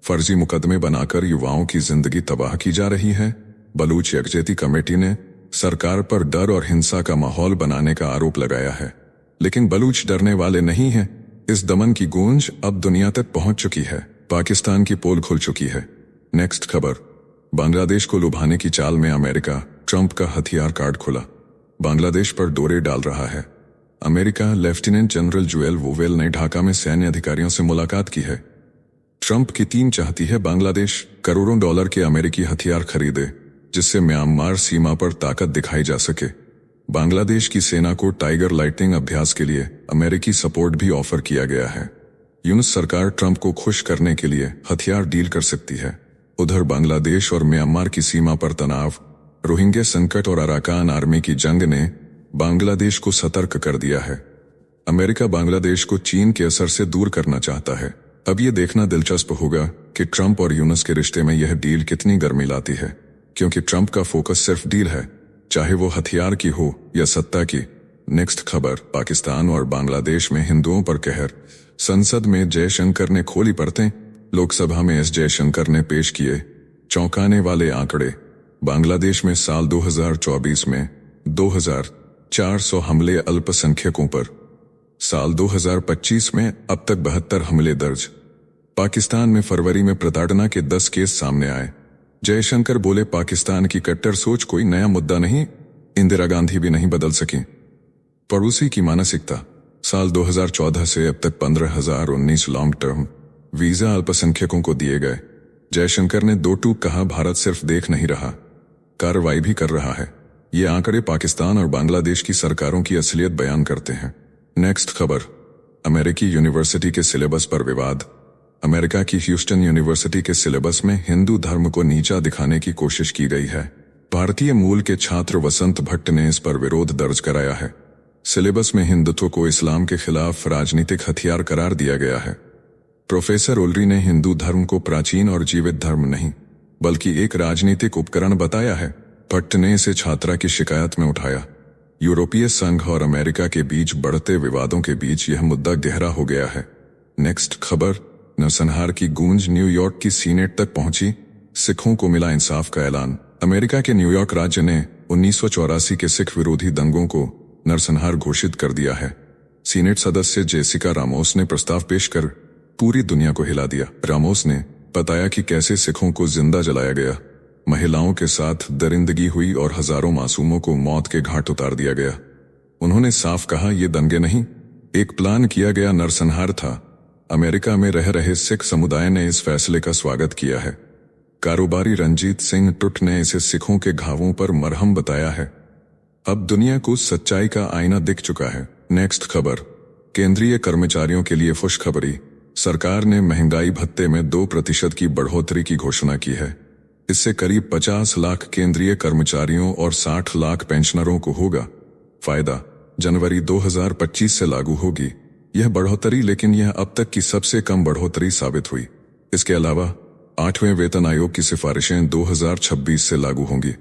फर्जी मुकदमे बनाकर युवाओं की जिंदगी तबाह की जा रही है। बलूच यकजहती कमेटी ने सरकार पर डर और हिंसा का माहौल बनाने का आरोप लगाया है, लेकिन बलूच डरने वाले नहीं हैं। इस दमन की गूंज अब दुनिया तक पहुंच चुकी है। पाकिस्तान की पोल खुल चुकी है। नेक्स्ट खबर, बांग्लादेश को लुभाने की चाल में अमेरिका, ट्रंप का हथियार कार्ड खुला। बांग्लादेश पर डोरे डाल रहा है। अमेरिका लेफ्टिनेंट जनरल जुएल वोवेल ने ढाका में सैन्य अधिकारियों से मुलाकात की है। ट्रंप की टीम चाहती है बांग्लादेश करोड़ों डॉलर के अमेरिकी हथियार खरीदे, जिससे म्यांमार सीमा पर ताकत दिखाई जा सके। बांग्लादेश की सेना को टाइगर लाइटिंग अभ्यास के लिए अमेरिकी सपोर्ट भी ऑफर किया गया है। यूनुस सरकार ट्रंप को खुश करने के लिए हथियार डील कर सकती है। उधर बांग्लादेश और म्यांमार की सीमा पर तनाव, रोहिंग्या संकट और अराकान आर्मी की जंग ने बांग्लादेश को सतर्क कर दिया है। अमेरिका बांग्लादेश को चीन के असर से दूर करना चाहता है। अब ये देखना दिलचस्प होगा कि ट्रंप और यूनुस के रिश्ते में यह डील कितनी गर्मी लाती है, क्योंकि ट्रंप का फोकस सिर्फ डील है, चाहे वो हथियार की हो या सत्ता की। नेक्स्ट खबर, पाकिस्तान और बांग्लादेश में हिंदुओं पर कहर, संसद में जयशंकर ने खोली परतें। लोकसभा में एस जयशंकर ने पेश किए चौंकाने वाले आंकड़े। बांग्लादेश में साल 2024 में 2400 हमले अल्पसंख्यकों पर, साल 2025 में अब तक 72 हमले दर्ज। पाकिस्तान में फरवरी में प्रताड़ना के 10 केस सामने आए। जयशंकर बोले, पाकिस्तान की कट्टर सोच कोई नया मुद्दा नहीं, इंदिरा गांधी भी नहीं बदल सकी। पड़ोसी की मानसिकता, साल 2014 से अब तक 15,019 लॉन्ग टर्म वीजा अल्पसंख्यकों को दिए गए। जयशंकर ने दो टूक कहा, भारत सिर्फ देख नहीं रहा, कार्रवाई भी कर रहा है। ये आंकड़े पाकिस्तान और बांग्लादेश की सरकारों की असलियत बयान करते हैं। नेक्स्ट खबर, अमेरिकी यूनिवर्सिटी के सिलेबस पर विवाद। अमेरिका की ह्यूस्टन यूनिवर्सिटी के सिलेबस में हिंदू धर्म को नीचा दिखाने की कोशिश की गई है। भारतीय मूल के छात्र वसंत भट्ट ने इस पर विरोध दर्ज कराया है। सिलेबस में हिंदुत्व को इस्लाम के खिलाफ राजनीतिक हथियार करार दिया गया है। प्रोफेसर ओलरी ने हिंदू धर्म को प्राचीन और जीवित धर्म नहीं, बल्कि एक राजनीतिक उपकरण बताया है। भट्ट ने इसे छात्रा की शिकायत में उठाया। यूरोपीय संघ और अमेरिका के बीच बढ़ते विवादों के बीच यह मुद्दा गहरा हो गया है। नेक्स्ट खबर, नरसंहार की गूंज न्यूयॉर्क की सीनेट तक पहुंची, सिखों को मिला इंसाफ का ऐलान। अमेरिका के न्यूयॉर्क राज्य ने 1984 के सिख विरोधी दंगों को नरसंहार घोषित कर दिया है। सीनेट सदस्य जेसिका रामोस ने प्रस्ताव पेश कर पूरी दुनिया को हिला दिया। रामोस ने बताया कि कैसे सिखों को जिंदा जलाया गया, महिलाओं के साथ दरिंदगी हुई और हजारों मासूमों को मौत के घाट उतार दिया गया। उन्होंने साफ कहा, ये दंगे नहीं, एक प्लान किया गया नरसंहार था। अमेरिका में रह रहे सिख समुदाय ने इस फैसले का स्वागत किया है। कारोबारी रंजीत सिंह टुट ने इसे सिखों के घावों पर मरहम बताया है। अब दुनिया को सच्चाई का आईना दिख चुका है। नेक्स्ट खबर, केंद्रीय कर्मचारियों के लिए खुशखबरी। सरकार ने महंगाई भत्ते में 2% की बढ़ोतरी की घोषणा की है। इससे करीब 50 लाख केंद्रीय कर्मचारियों और 60 लाख पेंशनरों को होगा फायदा। जनवरी 2025 से लागू होगी यह बढ़ोतरी, लेकिन यह अब तक की सबसे कम बढ़ोतरी साबित हुई। इसके अलावा 8वें वेतन आयोग की सिफारिशें 2026 से लागू होंगी।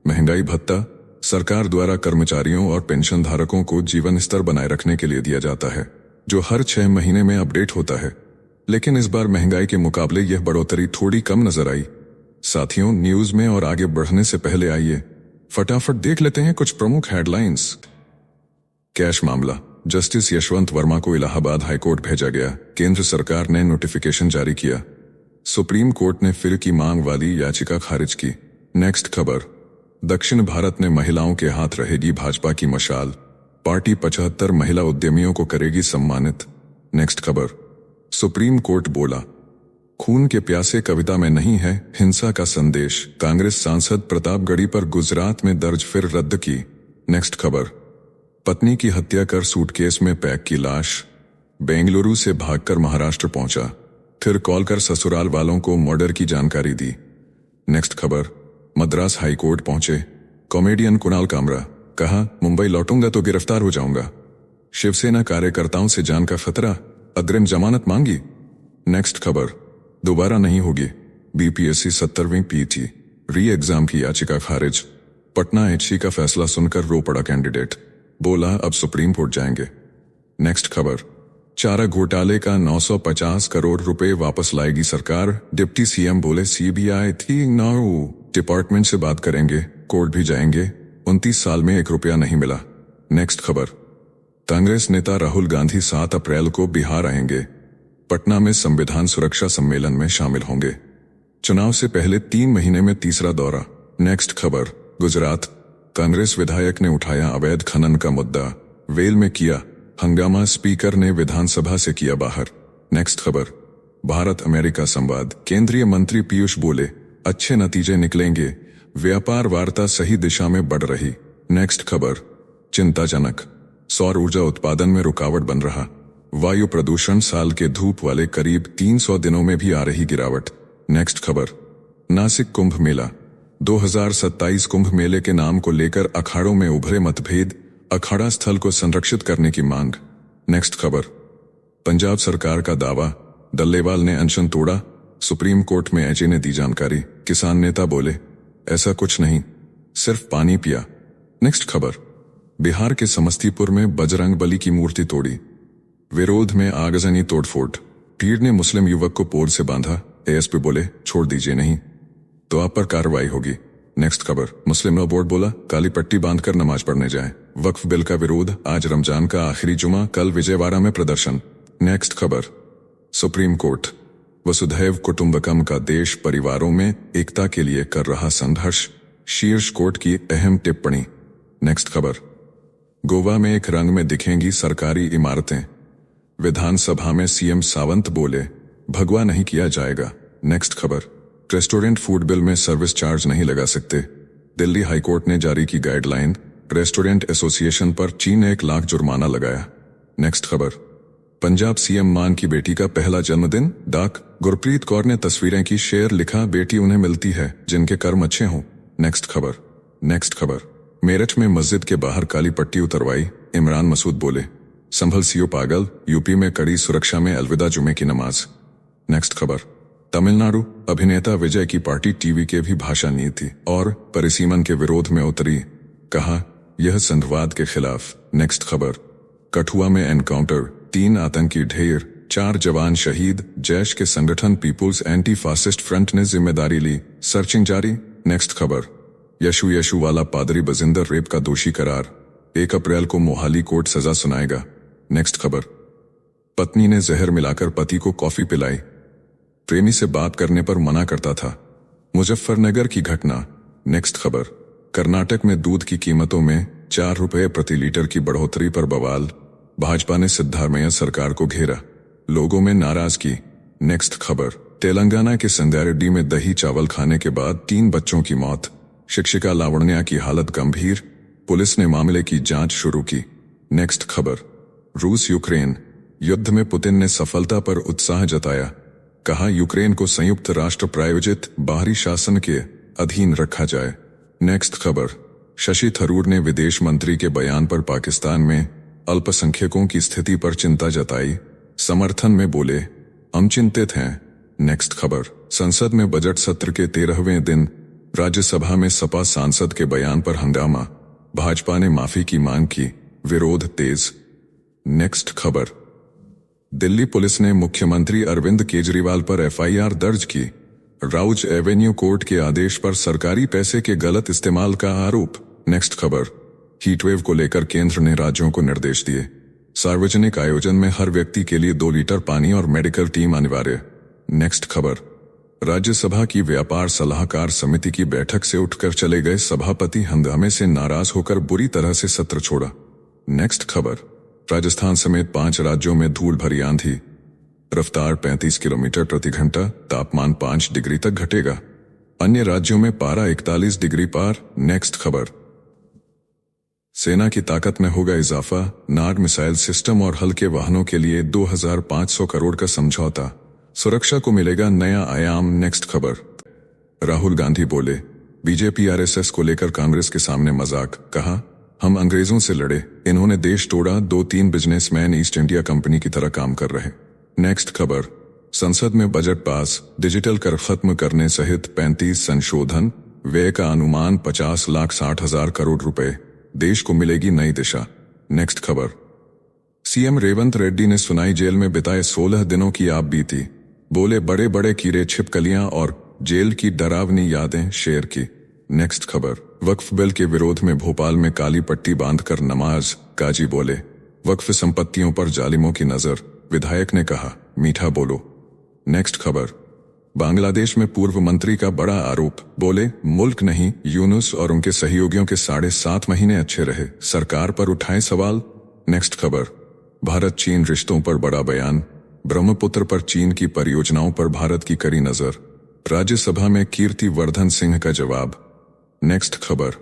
महंगाई भत्ता सरकार द्वारा कर्मचारियों और पेंशन धारकों को जीवन स्तर बनाए रखने के लिए दिया जाता है, जो हर 6 महीने में अपडेट होता है। लेकिन इस बार महंगाई के मुकाबले यह बढ़ोतरी थोड़ी कम नजर आई। साथियों, न्यूज में और आगे बढ़ने से पहले आइए फटाफट देख लेते हैं कुछ प्रमुख हेडलाइंस। कैश मामला, जस्टिस यशवंत वर्मा को इलाहाबाद हाईकोर्ट भेजा गया। केंद्र सरकार ने नोटिफिकेशन जारी किया। सुप्रीम कोर्ट ने फिर की मांग वाली याचिका खारिज की। नेक्स्ट खबर, दक्षिण भारत में महिलाओं के हाथ रहेगी भाजपा की मशाल। पार्टी 75 महिला उद्यमियों को करेगी सम्मानित। नेक्स्ट खबर, सुप्रीम कोर्ट बोला, खून के प्यासे कविता में नहीं है हिंसा का संदेश। कांग्रेस सांसद प्रतापगढ़ी पर गुजरात में दर्ज फिर रद्द की। नेक्स्ट खबर, पत्नी की हत्या कर सूटकेस में पैक की लाश। बेंगलुरु से भागकर महाराष्ट्र पहुंचा, फिर कॉल कर ससुराल वालों को मर्डर की जानकारी दी। नेक्स्ट खबर, मद्रास हाईकोर्ट पहुंचे कॉमेडियन कुणाल कामरा, कहा मुंबई लौटूंगा तो गिरफ्तार हो जाऊंगा। शिवसेना कार्यकर्ताओं से जान का खतरा, अग्रिम जमानत मांगी। नेक्स्ट खबर, दोबारा नहीं होगी बीपीएससी 70वीं पीटी री एग्जाम की याचिका खारिज। पटना एचसी का फैसला सुनकर रो पड़ा कैंडिडेट, बोला अब सुप्रीम कोर्ट जाएंगे। नेक्स्ट खबर, चारा घोटाले का 950 करोड़ रुपए वापस लाएगी सरकार। डिप्टी सीएम बोले सीबीआई थी नाउ, डिपार्टमेंट से बात करेंगे, कोर्ट भी जाएंगे। 29 साल में 1 रुपया नहीं मिला। नेक्स्ट खबर, कांग्रेस नेता राहुल गांधी 7 अप्रैल को बिहार आएंगे। पटना में संविधान सुरक्षा सम्मेलन में शामिल होंगे। चुनाव से पहले 3 महीने में तीसरा दौरा। नेक्स्ट खबर, गुजरात, कांग्रेस विधायक ने उठाया अवैध खनन का मुद्दा, वेल में किया हंगामा, स्पीकर ने विधानसभा से किया बाहर। नेक्स्ट खबर, भारत अमेरिका संवाद, केंद्रीय मंत्री पीयूष बोले अच्छे नतीजे निकलेंगे, व्यापार वार्ता सही दिशा में बढ़ रही। नेक्स्ट खबर, चिंताजनक, सौर ऊर्जा उत्पादन में रुकावट बन रहा। वायु प्रदूषण साल के धूप वाले करीब 300 दिनों में भी आ रही गिरावट। नेक्स्ट खबर, नासिक कुंभ मेला 2027 कुंभ मेले के नाम को लेकर अखाड़ों में उभरे मतभेद, अखाड़ा स्थल को संरक्षित करने की मांग। नेक्स्ट खबर, पंजाब सरकार का दावा, डल्लेवाल ने अनशन तोड़ा, सुप्रीम कोर्ट में एजे ने दी जानकारी। किसान नेता बोले ऐसा कुछ नहीं, सिर्फ पानी पिया। नेक्स्ट खबर, बिहार के समस्तीपुर में बजरंग बली की मूर्ति तोड़ी, विरोध में आगजनी तोड़फोड़। भीड़ ने मुस्लिम युवक को पोल से बांधा, एएसपी बोले छोड़ दीजिए नहीं तो आप पर कार्रवाई होगी। नेक्स्ट खबर, मुस्लिम लॉ बोर्ड बोला काली पट्टी बांधकर नमाज पढ़ने जाएं। वक्फ बिल का विरोध, आज रमजान का आखिरी जुमा, कल विजयवाड़ा में प्रदर्शन। नेक्स्ट खबर, सुप्रीम कोर्ट, वसुधैव कुटुंबकम का देश परिवारों में एकता के लिए कर रहा संघर्ष, शीर्ष कोर्ट की अहम टिप्पणी। नेक्स्ट खबर, गोवा में एक रंग में दिखेंगी सरकारी इमारतें, विधानसभा में सीएम सावंत बोले भगवा नहीं किया जाएगा। नेक्स्ट खबर, रेस्टोरेंट फूड बिल में सर्विस चार्ज नहीं लगा सकते, दिल्ली हाईकोर्ट ने जारी की गाइडलाइन, रेस्टोरेंट एसोसिएशन पर चीन 1 लाख जुर्माना लगाया। नेक्स्ट खबर, पंजाब सीएम मान की बेटी का पहला जन्मदिन, डाक, गुरप्रीत कौर ने तस्वीरें की शेयर, लिखा बेटी उन्हें मिलती है जिनके कर्म अच्छे हों। नेक्स्ट खबर, मेरठ में मस्जिद के बाहर काली पट्टी उतरवाई, इमरान मसूद बोले संभल सीओ पागल, यूपी में कड़ी सुरक्षा में अलविदा जुमे की नमाज। नेक्स्ट खबर, तमिलनाडु, अभिनेता विजय की पार्टी टीवी के भी भाषा नहीं थी और परिसीमन के विरोध में उतरी, कहा यह संघवाद के खिलाफ। नेक्स्ट खबर, कठुआ में एनकाउंटर, 3 आतंकी ढेर, 4 जवान शहीद, जैश के संगठन पीपुल्स एंटी फासिस्ट फ्रंट ने जिम्मेदारी ली, सर्चिंग जारी। नेक्स्ट खबर, यशु वाला पादरी बजिंदर रेप का दोषी करार, 1 अप्रैल को मोहाली कोर्ट सजा सुनाएगा। नेक्स्ट खबर, पत्नी ने जहर मिलाकर पति को कॉफी पिलाई, प्रेमी से बात करने पर मना करता था, मुजफ्फरनगर की घटना। नेक्स्ट खबर। कर्नाटक में दूध की कीमतों में 4 रुपये प्रति लीटर की बढ़ोतरी पर बवाल। भाजपा ने सिद्धारमैया सरकार को घेरा, लोगों में नाराजगी। नेक्स्ट खबर। तेलंगाना के संगारेड्डी में दही चावल खाने के बाद 3 बच्चों की मौत, शिक्षिका लावण्या की हालत गंभीर, पुलिस ने मामले की जांच शुरू की। नेक्स्ट खबर। रूस यूक्रेन युद्ध में पुतिन ने सफलता पर उत्साह जताया, कहा यूक्रेन को संयुक्त राष्ट्र प्रायोजित बाहरी शासन के अधीन रखा जाए। नेक्स्ट खबर। शशि थरूर ने विदेश मंत्री के बयान पर पाकिस्तान में अल्पसंख्यकों की स्थिति पर चिंता जताई, समर्थन में बोले, हम चिंतित हैं। नेक्स्ट खबर। संसद में बजट सत्र के 13वें दिन राज्यसभा में सपा सांसद के बयान पर हंगामा, भाजपा ने माफी की मांग की, विरोध तेज। नेक्स्ट खबर। दिल्ली पुलिस ने मुख्यमंत्री अरविंद केजरीवाल पर एफआईआर दर्ज की, राउज एवेन्यू कोर्ट के आदेश पर सरकारी पैसे के गलत इस्तेमाल का आरोप। नेक्स्ट खबर। हीटवेव को लेकर केंद्र ने राज्यों को निर्देश दिए, सार्वजनिक आयोजन में हर व्यक्ति के लिए 2 लीटर पानी और मेडिकल टीम अनिवार्य। नेक्स्ट खबर। राज्यसभा की व्यापार सलाहकार समिति की बैठक से उठकर चले गए सभापति हंगामे से नाराज होकर बुरी तरह से सत्र छोड़ा। नेक्स्ट खबर। राजस्थान समेत 5 राज्यों में धूल भरी आंधी, रफ्तार 35 किलोमीटर प्रति घंटा, तापमान 5 डिग्री तक घटेगा, अन्य राज्यों में पारा 41 डिग्री पार। नेक्स्ट खबर। सेना की ताकत में होगा इजाफा, नाग मिसाइल सिस्टम और हल्के वाहनों के लिए 2500 करोड़ का समझौता, सुरक्षा को मिलेगा नया आयाम। नेक्स्ट खबर। राहुल गांधी बोले, बीजेपी आरएसएस को लेकर कांग्रेस के सामने मजाक, कहा हम अंग्रेजों से लड़े, इन्होंने देश तोड़ा, 2-3 बिजनेसमैन ईस्ट इंडिया कंपनी की तरह काम कर रहे। नेक्स्ट खबर। संसद में बजट पास, डिजिटल कर खत्म करने सहित 35 संशोधन, व्यय का अनुमान 50,60,000 करोड़ रुपए, देश को मिलेगी नई दिशा। नेक्स्ट खबर। सीएम रेवंत रेड्डी ने सुनाई जेल में बिताए 16 दिनों की आप बीती, बोले बड़े बड़े कीड़े छिपकलियां और जेल की डरावनी यादें शेयर की। नेक्स्ट खबर। वक्फ बिल के विरोध में भोपाल में काली पट्टी बांधकर नमाज, काजी बोले, वक्फ संपत्तियों पर जालिमों की नजर, विधायक ने कहा मीठा बोलो। नेक्स्ट खबर। बांग्लादेश में पूर्व मंत्री का बड़ा आरोप, बोले मुल्क नहीं यूनुस और उनके सहयोगियों के 7.5 महीने अच्छे रहे, सरकार पर उठाए सवाल। नेक्स्ट खबर। भारत चीन रिश्तों पर बड़ा बयान, ब्रह्मपुत्र पर चीन की परियोजनाओं पर भारत की कड़ी नजर, राज्यसभा में कीर्ति वर्धन सिंह का जवाब। नेक्स्ट खबर।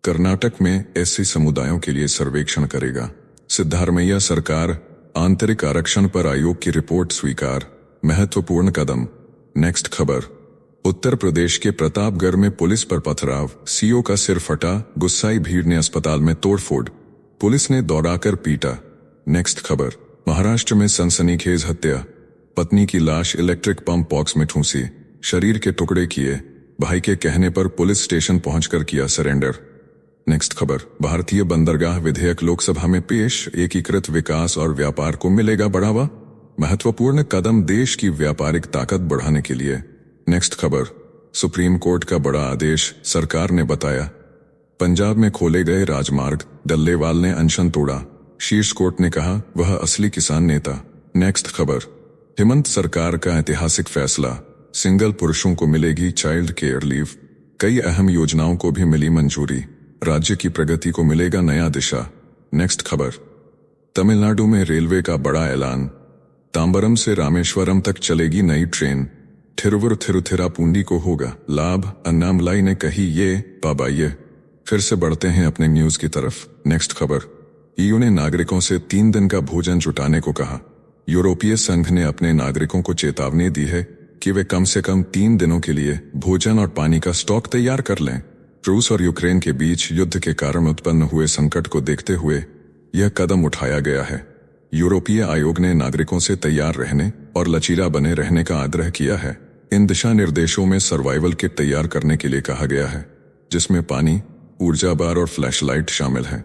कर्नाटक में एससी समुदायों के लिए सर्वेक्षण करेगा, सिद्धारमैया सरकार, आंतरिक आरक्षण पर आयोग की रिपोर्ट स्वीकार, महत्वपूर्ण कदम। नेक्स्ट खबर। उत्तर प्रदेश के प्रतापगढ़ में पुलिस पर पथराव, सीओ का सिर फटा, गुस्साई भीड़ ने अस्पताल में तोड़फोड़, पुलिस ने दौड़ाकर पीटा। नेक्स्ट खबर। महाराष्ट्र में सनसनीखेज हत्या, पत्नी की लाश इलेक्ट्रिक पंप बॉक्स में ठूंसी, शरीर के टुकड़े किए, भाई के कहने पर पुलिस स्टेशन पहुंचकर किया सरेंडर। नेक्स्ट खबर। भारतीय बंदरगाह विधेयक लोकसभा में पेश, एकीकृत विकास और व्यापार को मिलेगा बढ़ावा, महत्वपूर्ण कदम देश की व्यापारिक ताकत बढ़ाने के लिए। नेक्स्ट खबर। सुप्रीम कोर्ट का बड़ा आदेश, सरकार ने बताया, पंजाब में खोले गए राजमार्ग, डल्लेवाल ने अनशन तोड़ा, शीर्ष कोर्ट ने कहा वह असली किसान नेता। नेक्स्ट खबर। हेमंत सरकार का ऐतिहासिक फैसला, सिंगल पुरुषों को मिलेगी चाइल्ड केयर लीव, कई अहम योजनाओं को भी मिली मंजूरी, राज्य की प्रगति को मिलेगा नया दिशा। नेक्स्ट खबर। तमिलनाडु में रेलवे का बड़ा ऐलान, तांबरम से रामेश्वरम तक चलेगी नई ट्रेन, थिरुवुर थिरुथिरापूंडी को होगा लाभ, अन्नामलाई ने कही ये पाबाइये। फिर से बढ़ते हैं अपने न्यूज की तरफ। नेक्स्ट खबर। ईयू ने नागरिकों से 3 दिन का भोजन जुटाने को कहा, यूरोपीय संघ ने अपने नागरिकों को चेतावनी दी है कि वे कम से कम 3 दिनों के लिए भोजन और पानी का स्टॉक तैयार कर लें। रूस और यूक्रेन के बीच युद्ध के कारण उत्पन्न हुए संकट को देखते हुए यह कदम उठाया गया है। यूरोपीय आयोग ने नागरिकों से तैयार रहने और लचीला बने रहने का आग्रह किया है। इन दिशा निर्देशों में सर्वाइवल किट तैयार करने के लिए कहा गया है, जिसमें पानी, ऊर्जा बार और फ्लैशलाइट शामिल है।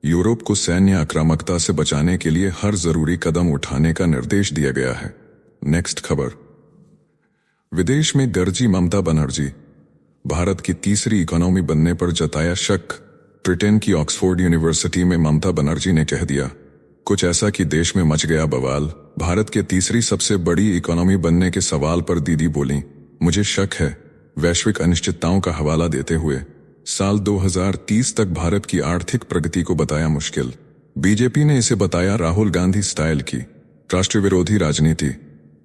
यूरोप को सैन्य आक्रामकता से बचाने के लिए हर जरूरी कदम उठाने का निर्देश दिया गया है। नेक्स्ट खबर। विदेश में गरजी ममता बनर्जी, भारत की तीसरी इकोनॉमी बनने पर जताया शक। ब्रिटेन की ऑक्सफोर्ड यूनिवर्सिटी में ममता बनर्जी ने कह दिया कुछ ऐसा कि देश में मच गया बवाल। भारत के तीसरी सबसे बड़ी इकोनॉमी बनने के सवाल पर दीदी बोली, मुझे शक है वैश्विक अनिश्चितताओं का हवाला देते हुए साल 2030 तक भारत की आर्थिक प्रगति को बताया मुश्किल। बीजेपी ने इसे बताया राहुल गांधी स्टाइल की राष्ट्र विरोधी राजनीति।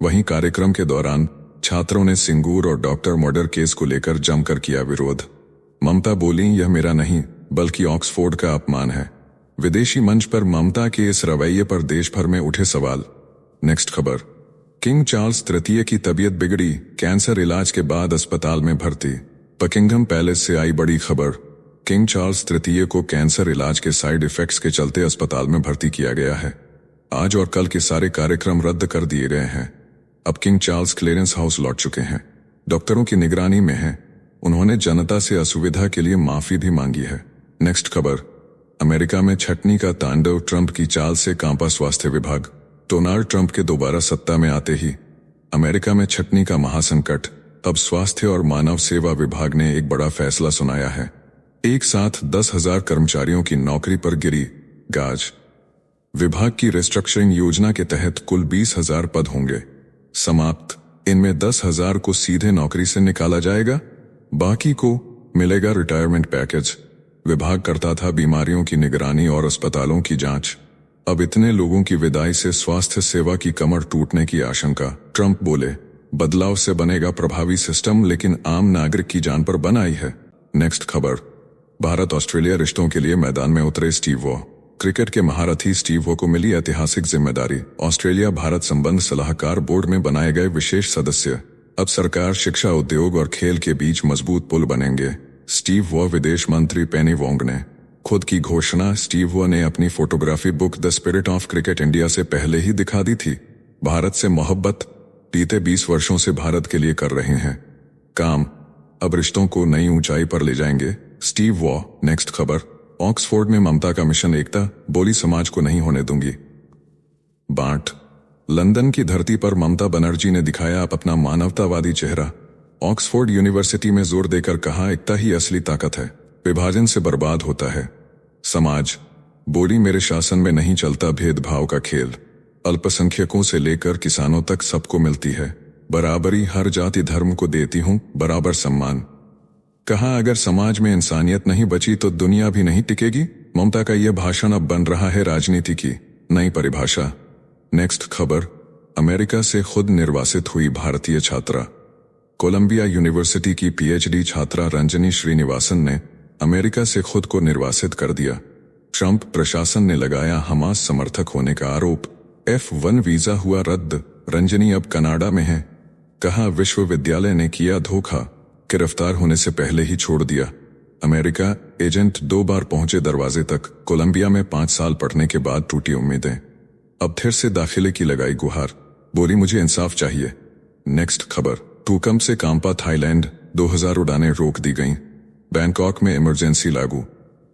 वहीं कार्यक्रम के दौरान छात्रों ने सिंगूर और डॉक्टर मर्डर केस को लेकर जमकर किया विरोध। ममता बोली, यह मेरा नहीं बल्कि ऑक्सफोर्ड का अपमान है। विदेशी मंच पर ममता के इस रवैये पर देश भर में उठे सवाल। नेक्स्ट खबर, किंग चार्ल्स तृतीय की तबीयत बिगड़ी, कैंसर इलाज के बाद अस्पताल में भर्ती। बकिंघम पैलेस से आई बड़ी खबर। किंग चार्ल्स तृतीय को कैंसर इलाज के साइड इफेक्ट्स के चलते अस्पताल में भर्ती किया गया है। आज और कल के सारे कार्यक्रम रद्द कर दिए गए हैं। अब किंग चार्ल्स क्लेरेंस हाउस लौट चुके हैं, डॉक्टरों की निगरानी में हैं। उन्होंने जनता से असुविधा के लिए माफी भी मांगी है। नेक्स्ट खबर, अमेरिका में छटनी का तांडव, ट्रंप की चाल से कांपा स्वास्थ्य विभाग। डोनाल्ड ट्रंप के दोबारा सत्ता में आते ही अमेरिका में छटनी का महासंकट। अब स्वास्थ्य और मानव सेवा विभाग ने एक बड़ा फैसला सुनाया है। एक साथ 10,000 कर्मचारियों की नौकरी पर गिरी गाज। विभाग की रिस्ट्रक्चरिंग योजना के तहत कुल 20,000 पद होंगे समाप्त। इनमें 10,000 को सीधे नौकरी से निकाला जाएगा, बाकी को मिलेगा रिटायरमेंट पैकेज। विभाग करता था बीमारियों की निगरानी और अस्पतालों की जांच। अब इतने लोगों की विदाई से स्वास्थ्य सेवा की कमर टूटने की आशंका। ट्रंप बोले, बदलाव से बनेगा प्रभावी सिस्टम, लेकिन आम नागरिक की जान पर बन आई है। नेक्स्ट खबर, भारत ऑस्ट्रेलिया रिश्तों के लिए मैदान में उतरे स्टीव वॉ। क्रिकेट के महारथी स्टीव वॉ को मिली ऐतिहासिक जिम्मेदारी। ऑस्ट्रेलिया भारत संबंध सलाहकार बोर्ड में बनाए गए विशेष सदस्य। अब सरकार, शिक्षा, उद्योग और खेल के बीच मजबूत पुल बनेंगे। स्टीव वॉ विदेश मंत्री पेनी वोंग ने खुद की घोषणा। स्टीव वॉ ने अपनी photography book the spirit of cricket India से पहले ही दिखा दी थी। भारत से मोहब्बत बीते 20 वर्षों से भारत के लिए कर रहे हैं काम। अब रिश्तों को नई ऊंचाई पर ले जाएंगे स्टीव वॉ। नेक्स्ट खबर, ऑक्सफोर्ड में ममता का मिशन एकता, बोली समाज को नहीं होने दूंगी बांट। लंदन की धरती पर ममता बनर्जी ने दिखाया अपना मानवतावादी चेहरा। ऑक्सफोर्ड यूनिवर्सिटी में जोर देकर कहा, एकता ही असली ताकत है, विभाजन से बर्बाद होता है समाज। बोली, मेरे शासन में नहीं चलता भेदभाव का खेल। अल्पसंख्यकों से लेकर किसानों तक सबको मिलती है बराबरी, हर जाति धर्म को देती हूं बराबर सम्मान। कहा, अगर समाज में इंसानियत नहीं बची तो दुनिया भी नहीं टिकेगी। ममता का यह भाषण अब बन रहा है राजनीति की नई परिभाषा। नेक्स्ट खबर, अमेरिका से खुद निर्वासित हुई भारतीय छात्रा। कोलंबिया यूनिवर्सिटी की पीएचडी छात्रा रंजनी श्रीनिवासन ने अमेरिका से खुद को निर्वासित कर दिया। ट्रंप प्रशासन ने लगाया हमास समर्थक होने का आरोप। F1 वीजा हुआ रद्द, रंजनी अब कनाडा में है। कहा, विश्वविद्यालय ने किया धोखा, गिरफ्तार होने से पहले ही छोड़ दिया। अमेरिका एजेंट 2 बार पहुंचे दरवाजे तक। कोलंबिया में 5 साल पढ़ने के बाद टूटी उम्मीदें। अब फिर से दाखिले की लगाई गुहार। बोली, मुझे इंसाफ चाहिए। नेक्स्ट खबर, भूकंप से कांपा थाईलैंड, 2000 उड़ानें रोक दी गईं। बैंकॉक में इमरजेंसी लागू।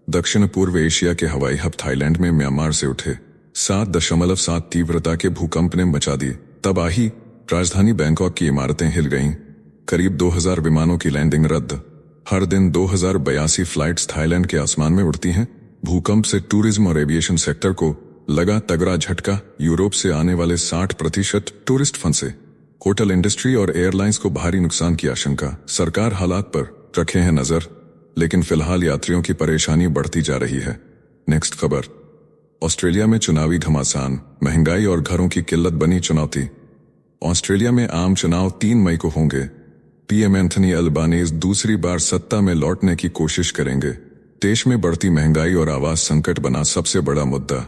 दक्षिण पूर्व एशिया के हवाई हब थाईलैंड में म्यांमार से उठे 7.7 तीव्रता के भूकंप ने मचा दी तबाही। राजधानी बैंकॉक की इमारतें हिल गईं। करीब 2000 विमानों की लैंडिंग रद्द। हर दिन 2082 फ्लाइट्स थाईलैंड के आसमान में उड़ती हैं। भूकंप से टूरिज्म और एविएशन सेक्टर को लगा तगड़ा झटका। यूरोप से आने वाले 60% टूरिस्ट फंसे। होटल इंडस्ट्री और एयरलाइंस को भारी नुकसान की आशंका। सरकार हालात पर रखे हैं नजर, लेकिन फिलहाल यात्रियों की परेशानी बढ़ती जा रही है। नेक्स्ट खबर, ऑस्ट्रेलिया में चुनावी घमासान, महंगाई और घरों की किल्लत बनी चुनौती। ऑस्ट्रेलिया में आम चुनाव 3 मई को होंगे। पीएम एंथनी अल्बानीज दूसरी बार सत्ता में लौटने की कोशिश करेंगे। देश में बढ़ती महंगाई और आवास संकट बना सबसे बड़ा मुद्दा।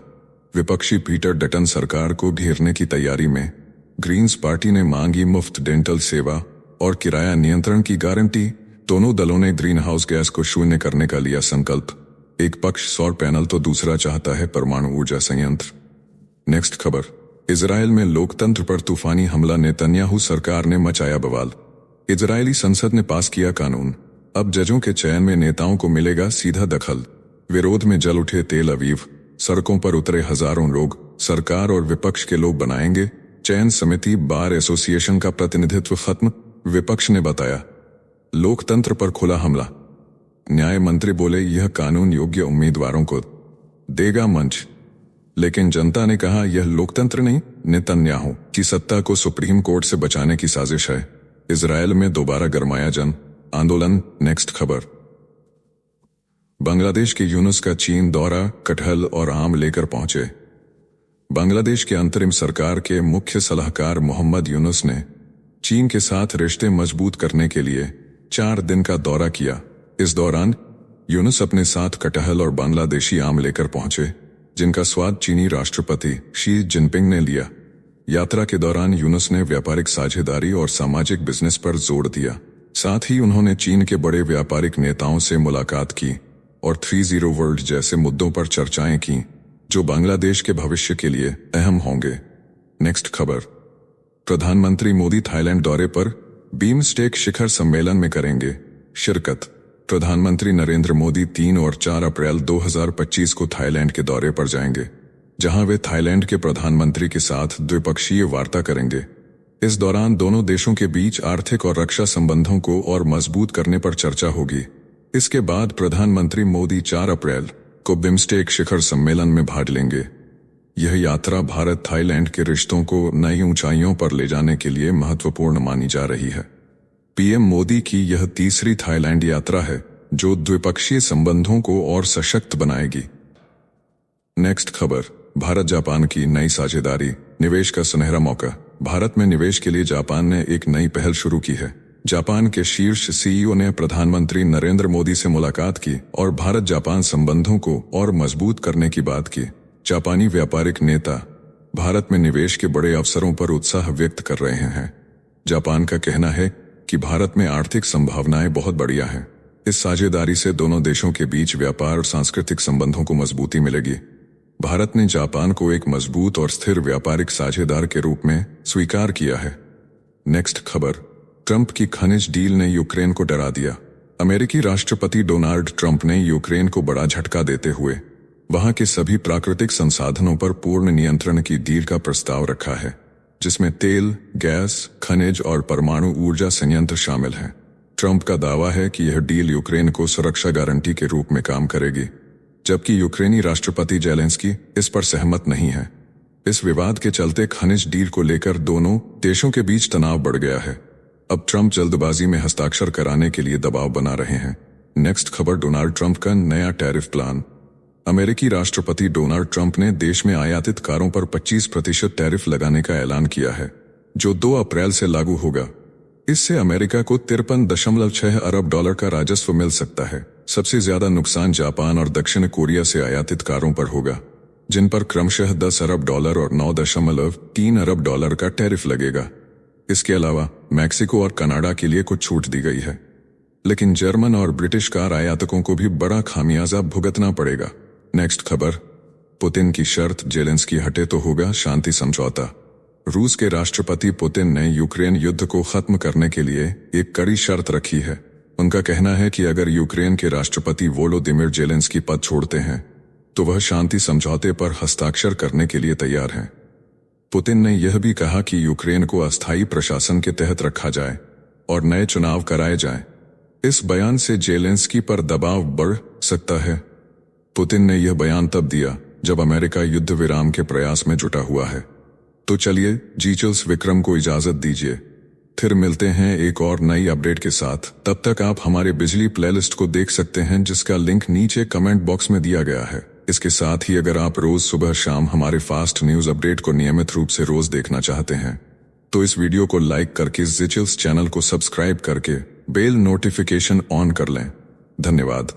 विपक्षी पीटर डटन सरकार को घेरने की तैयारी में। ग्रीन्स पार्टी ने मांगी मुफ्त डेंटल सेवा और किराया नियंत्रण की गारंटी। दोनों दलों ने ग्रीन हाउस गैस को शून्य करने का लिया संकल्प। एक पक्ष सौर पैनल तो दूसरा चाहता है परमाणु ऊर्जा संयंत्र। नेक्स्ट खबर, इजराइल में लोकतंत्र पर तूफानी हमला, नेतन्याहू सरकार ने मचाया बवाल। इजरायली संसद ने पास किया कानून। अब जजों के चयन में नेताओं को मिलेगा सीधा दखल। विरोध में जल उठे तेल अवीव, सड़कों पर उतरे हजारों लोग। सरकार और विपक्ष के लोग बनाएंगे चयन समिति। बार एसोसिएशन का प्रतिनिधित्व खत्म, विपक्ष ने बताया। लोकतंत्र पर खुला हमला। न्याय मंत्री बोले, यह कानून योग्य उम्मीदवारों को देगा मंच, लेकिन जनता ने कहा यह लोकतंत्र नहीं, नेतन्याहू की सत्ता को सुप्रीम कोर्ट से बचाने की साजिश है। इजरायल में दोबारा गरमाया जंग। आंदोलन। नेक्स्ट खबर। बांग्लादेश के यूनुस का चीन दौरा, कटहल और आम लेकर पहुंचे। बांग्लादेश के अंतरिम सरकार के मुख्य सलाहकार मोहम्मद यूनुस ने चीन के साथ रिश्ते मजबूत करने के लिए 4 दिन का दौरा किया। इस दौरान यूनुस अपने साथ कटहल और बांग्लादेशी आम लेकर पहुंचे, जिनका स्वाद चीनी राष्ट्रपति शी जिनपिंग ने लिया। यात्रा के दौरान यूनुस ने व्यापारिक साझेदारी और सामाजिक बिजनेस पर जोर दिया। साथ ही उन्होंने चीन के बड़े व्यापारिक नेताओं से मुलाकात की और 30 वर्ल्ड जैसे मुद्दों पर चर्चाएं की, जो बांग्लादेश के भविष्य के लिए अहम होंगे। नेक्स्ट खबर। प्रधानमंत्री मोदी थाईलैंड दौरे पर बीमस्टेक शिखर सम्मेलन में करेंगे शिरकत। प्रधानमंत्री नरेंद्र मोदी 3 और 4 अप्रैल 2025 को थाईलैंड के दौरे पर जाएंगे, जहां वे थाईलैंड के प्रधानमंत्री के साथ द्विपक्षीय वार्ता करेंगे। इस दौरान दोनों देशों के बीच आर्थिक और रक्षा संबंधों को और मजबूत करने पर चर्चा होगी। इसके बाद प्रधानमंत्री मोदी 4 अप्रैल को बिम्स्टेक शिखर सम्मेलन में भाग लेंगे। यह यात्रा भारत थाईलैंड के रिश्तों को नई ऊंचाइयों पर ले जाने के लिए महत्वपूर्ण मानी जा रही है। पीएम मोदी की यह तीसरी थाईलैंड यात्रा है, जो द्विपक्षीय संबंधों को और सशक्त बनाएगी। नेक्स्ट खबर। भारत जापान की नई साझेदारी, निवेश का सुनहरा मौका। भारत में निवेश के लिए जापान ने एक नई पहल शुरू की है। जापान के शीर्ष सीईओ ने प्रधानमंत्री नरेंद्र मोदी से मुलाकात की और भारत जापान संबंधों को और मजबूत करने की बात की। जापानी व्यापारिक नेता भारत में निवेश के बड़े अवसरों पर उत्साह व्यक्त कर रहे हैं। जापान का कहना है कि भारत में आर्थिक संभावनाएं बहुत बढ़िया हैं। इस साझेदारी से दोनों देशों के बीच व्यापार और सांस्कृतिक संबंधों को मजबूती मिलेगी। भारत ने जापान को एक मजबूत और स्थिर व्यापारिक साझेदार के रूप में स्वीकार किया है। नेक्स्ट खबर। ट्रंप की खनिज डील ने यूक्रेन को डरा दिया। अमेरिकी राष्ट्रपति डोनाल्ड ट्रंप ने यूक्रेन को बड़ा झटका देते हुए वहां के सभी प्राकृतिक संसाधनों पर पूर्ण नियंत्रण की डील का प्रस्ताव रखा है, जिसमें तेल, गैस, खनिज और परमाणु ऊर्जा संयंत्र शामिल हैं। ट्रंप का दावा है कि यह डील यूक्रेन को सुरक्षा गारंटी के रूप में काम करेगी, जबकि यूक्रेनी राष्ट्रपति जेलेंस्की इस पर सहमत नहीं है। इस विवाद के चलते खनिज डील को लेकर दोनों देशों के बीच तनाव बढ़ गया है। अब ट्रंप जल्दबाजी में हस्ताक्षर कराने के लिए दबाव बना रहे हैं। नेक्स्ट खबर। डोनाल्ड ट्रंप का नया टैरिफ प्लान। अमेरिकी राष्ट्रपति डोनाल्ड ट्रंप ने देश में आयातित कारों पर 25% टैरिफ लगाने का ऐलान किया है, जो 2 अप्रैल से लागू होगा। इससे अमेरिका को $53.6 अरब का राजस्व मिल सकता है। सबसे ज्यादा नुकसान जापान और दक्षिण कोरिया से आयातित कारों पर होगा, जिन पर क्रमशः $10 अरब और $9.3 अरब का टैरिफ लगेगा। इसके अलावा मैक्सिको और कनाडा के लिए कुछ छूट दी गई है, लेकिन जर्मन और ब्रिटिश कार आयातकों को भी बड़ा खामियाजा भुगतना पड़ेगा। नेक्स्ट खबर। पुतिन की शर्त, जेलेंस्की हटे तो होगा शांति समझौता। रूस के राष्ट्रपति पुतिन ने यूक्रेन युद्ध को खत्म करने के लिए एक कड़ी शर्त रखी है। उनका कहना है कि अगर यूक्रेन के राष्ट्रपति वोलोदिमिर जेलेंस्की पद छोड़ते हैं तो वह शांति समझौते पर हस्ताक्षर करने के लिए तैयार हैं। पुतिन ने यह भी कहा कि यूक्रेन को अस्थायी प्रशासन के तहत रखा जाए और नए चुनाव कराए जाएं। इस बयान से जेलेंस्की पर दबाव बढ़ सकता है। पुतिन ने यह बयान तब दिया जब अमेरिका युद्ध विराम के प्रयास में जुटा हुआ है। तो चलिए जीचल्स विक्रम को इजाजत दीजिए, फिर मिलते हैं एक और नई अपडेट के साथ। तब तक आप हमारे बिजली प्लेलिस्ट को देख सकते हैं, जिसका लिंक नीचे कमेंट बॉक्स में दिया गया है। इसके साथ ही अगर आप रोज सुबह शाम हमारे फास्ट न्यूज अपडेट को नियमित रूप से रोज देखना चाहते हैं तो इस वीडियो को लाइक करके जीचल्स चैनल को सब्सक्राइब करके बेल नोटिफिकेशन ऑन कर लें। धन्यवाद।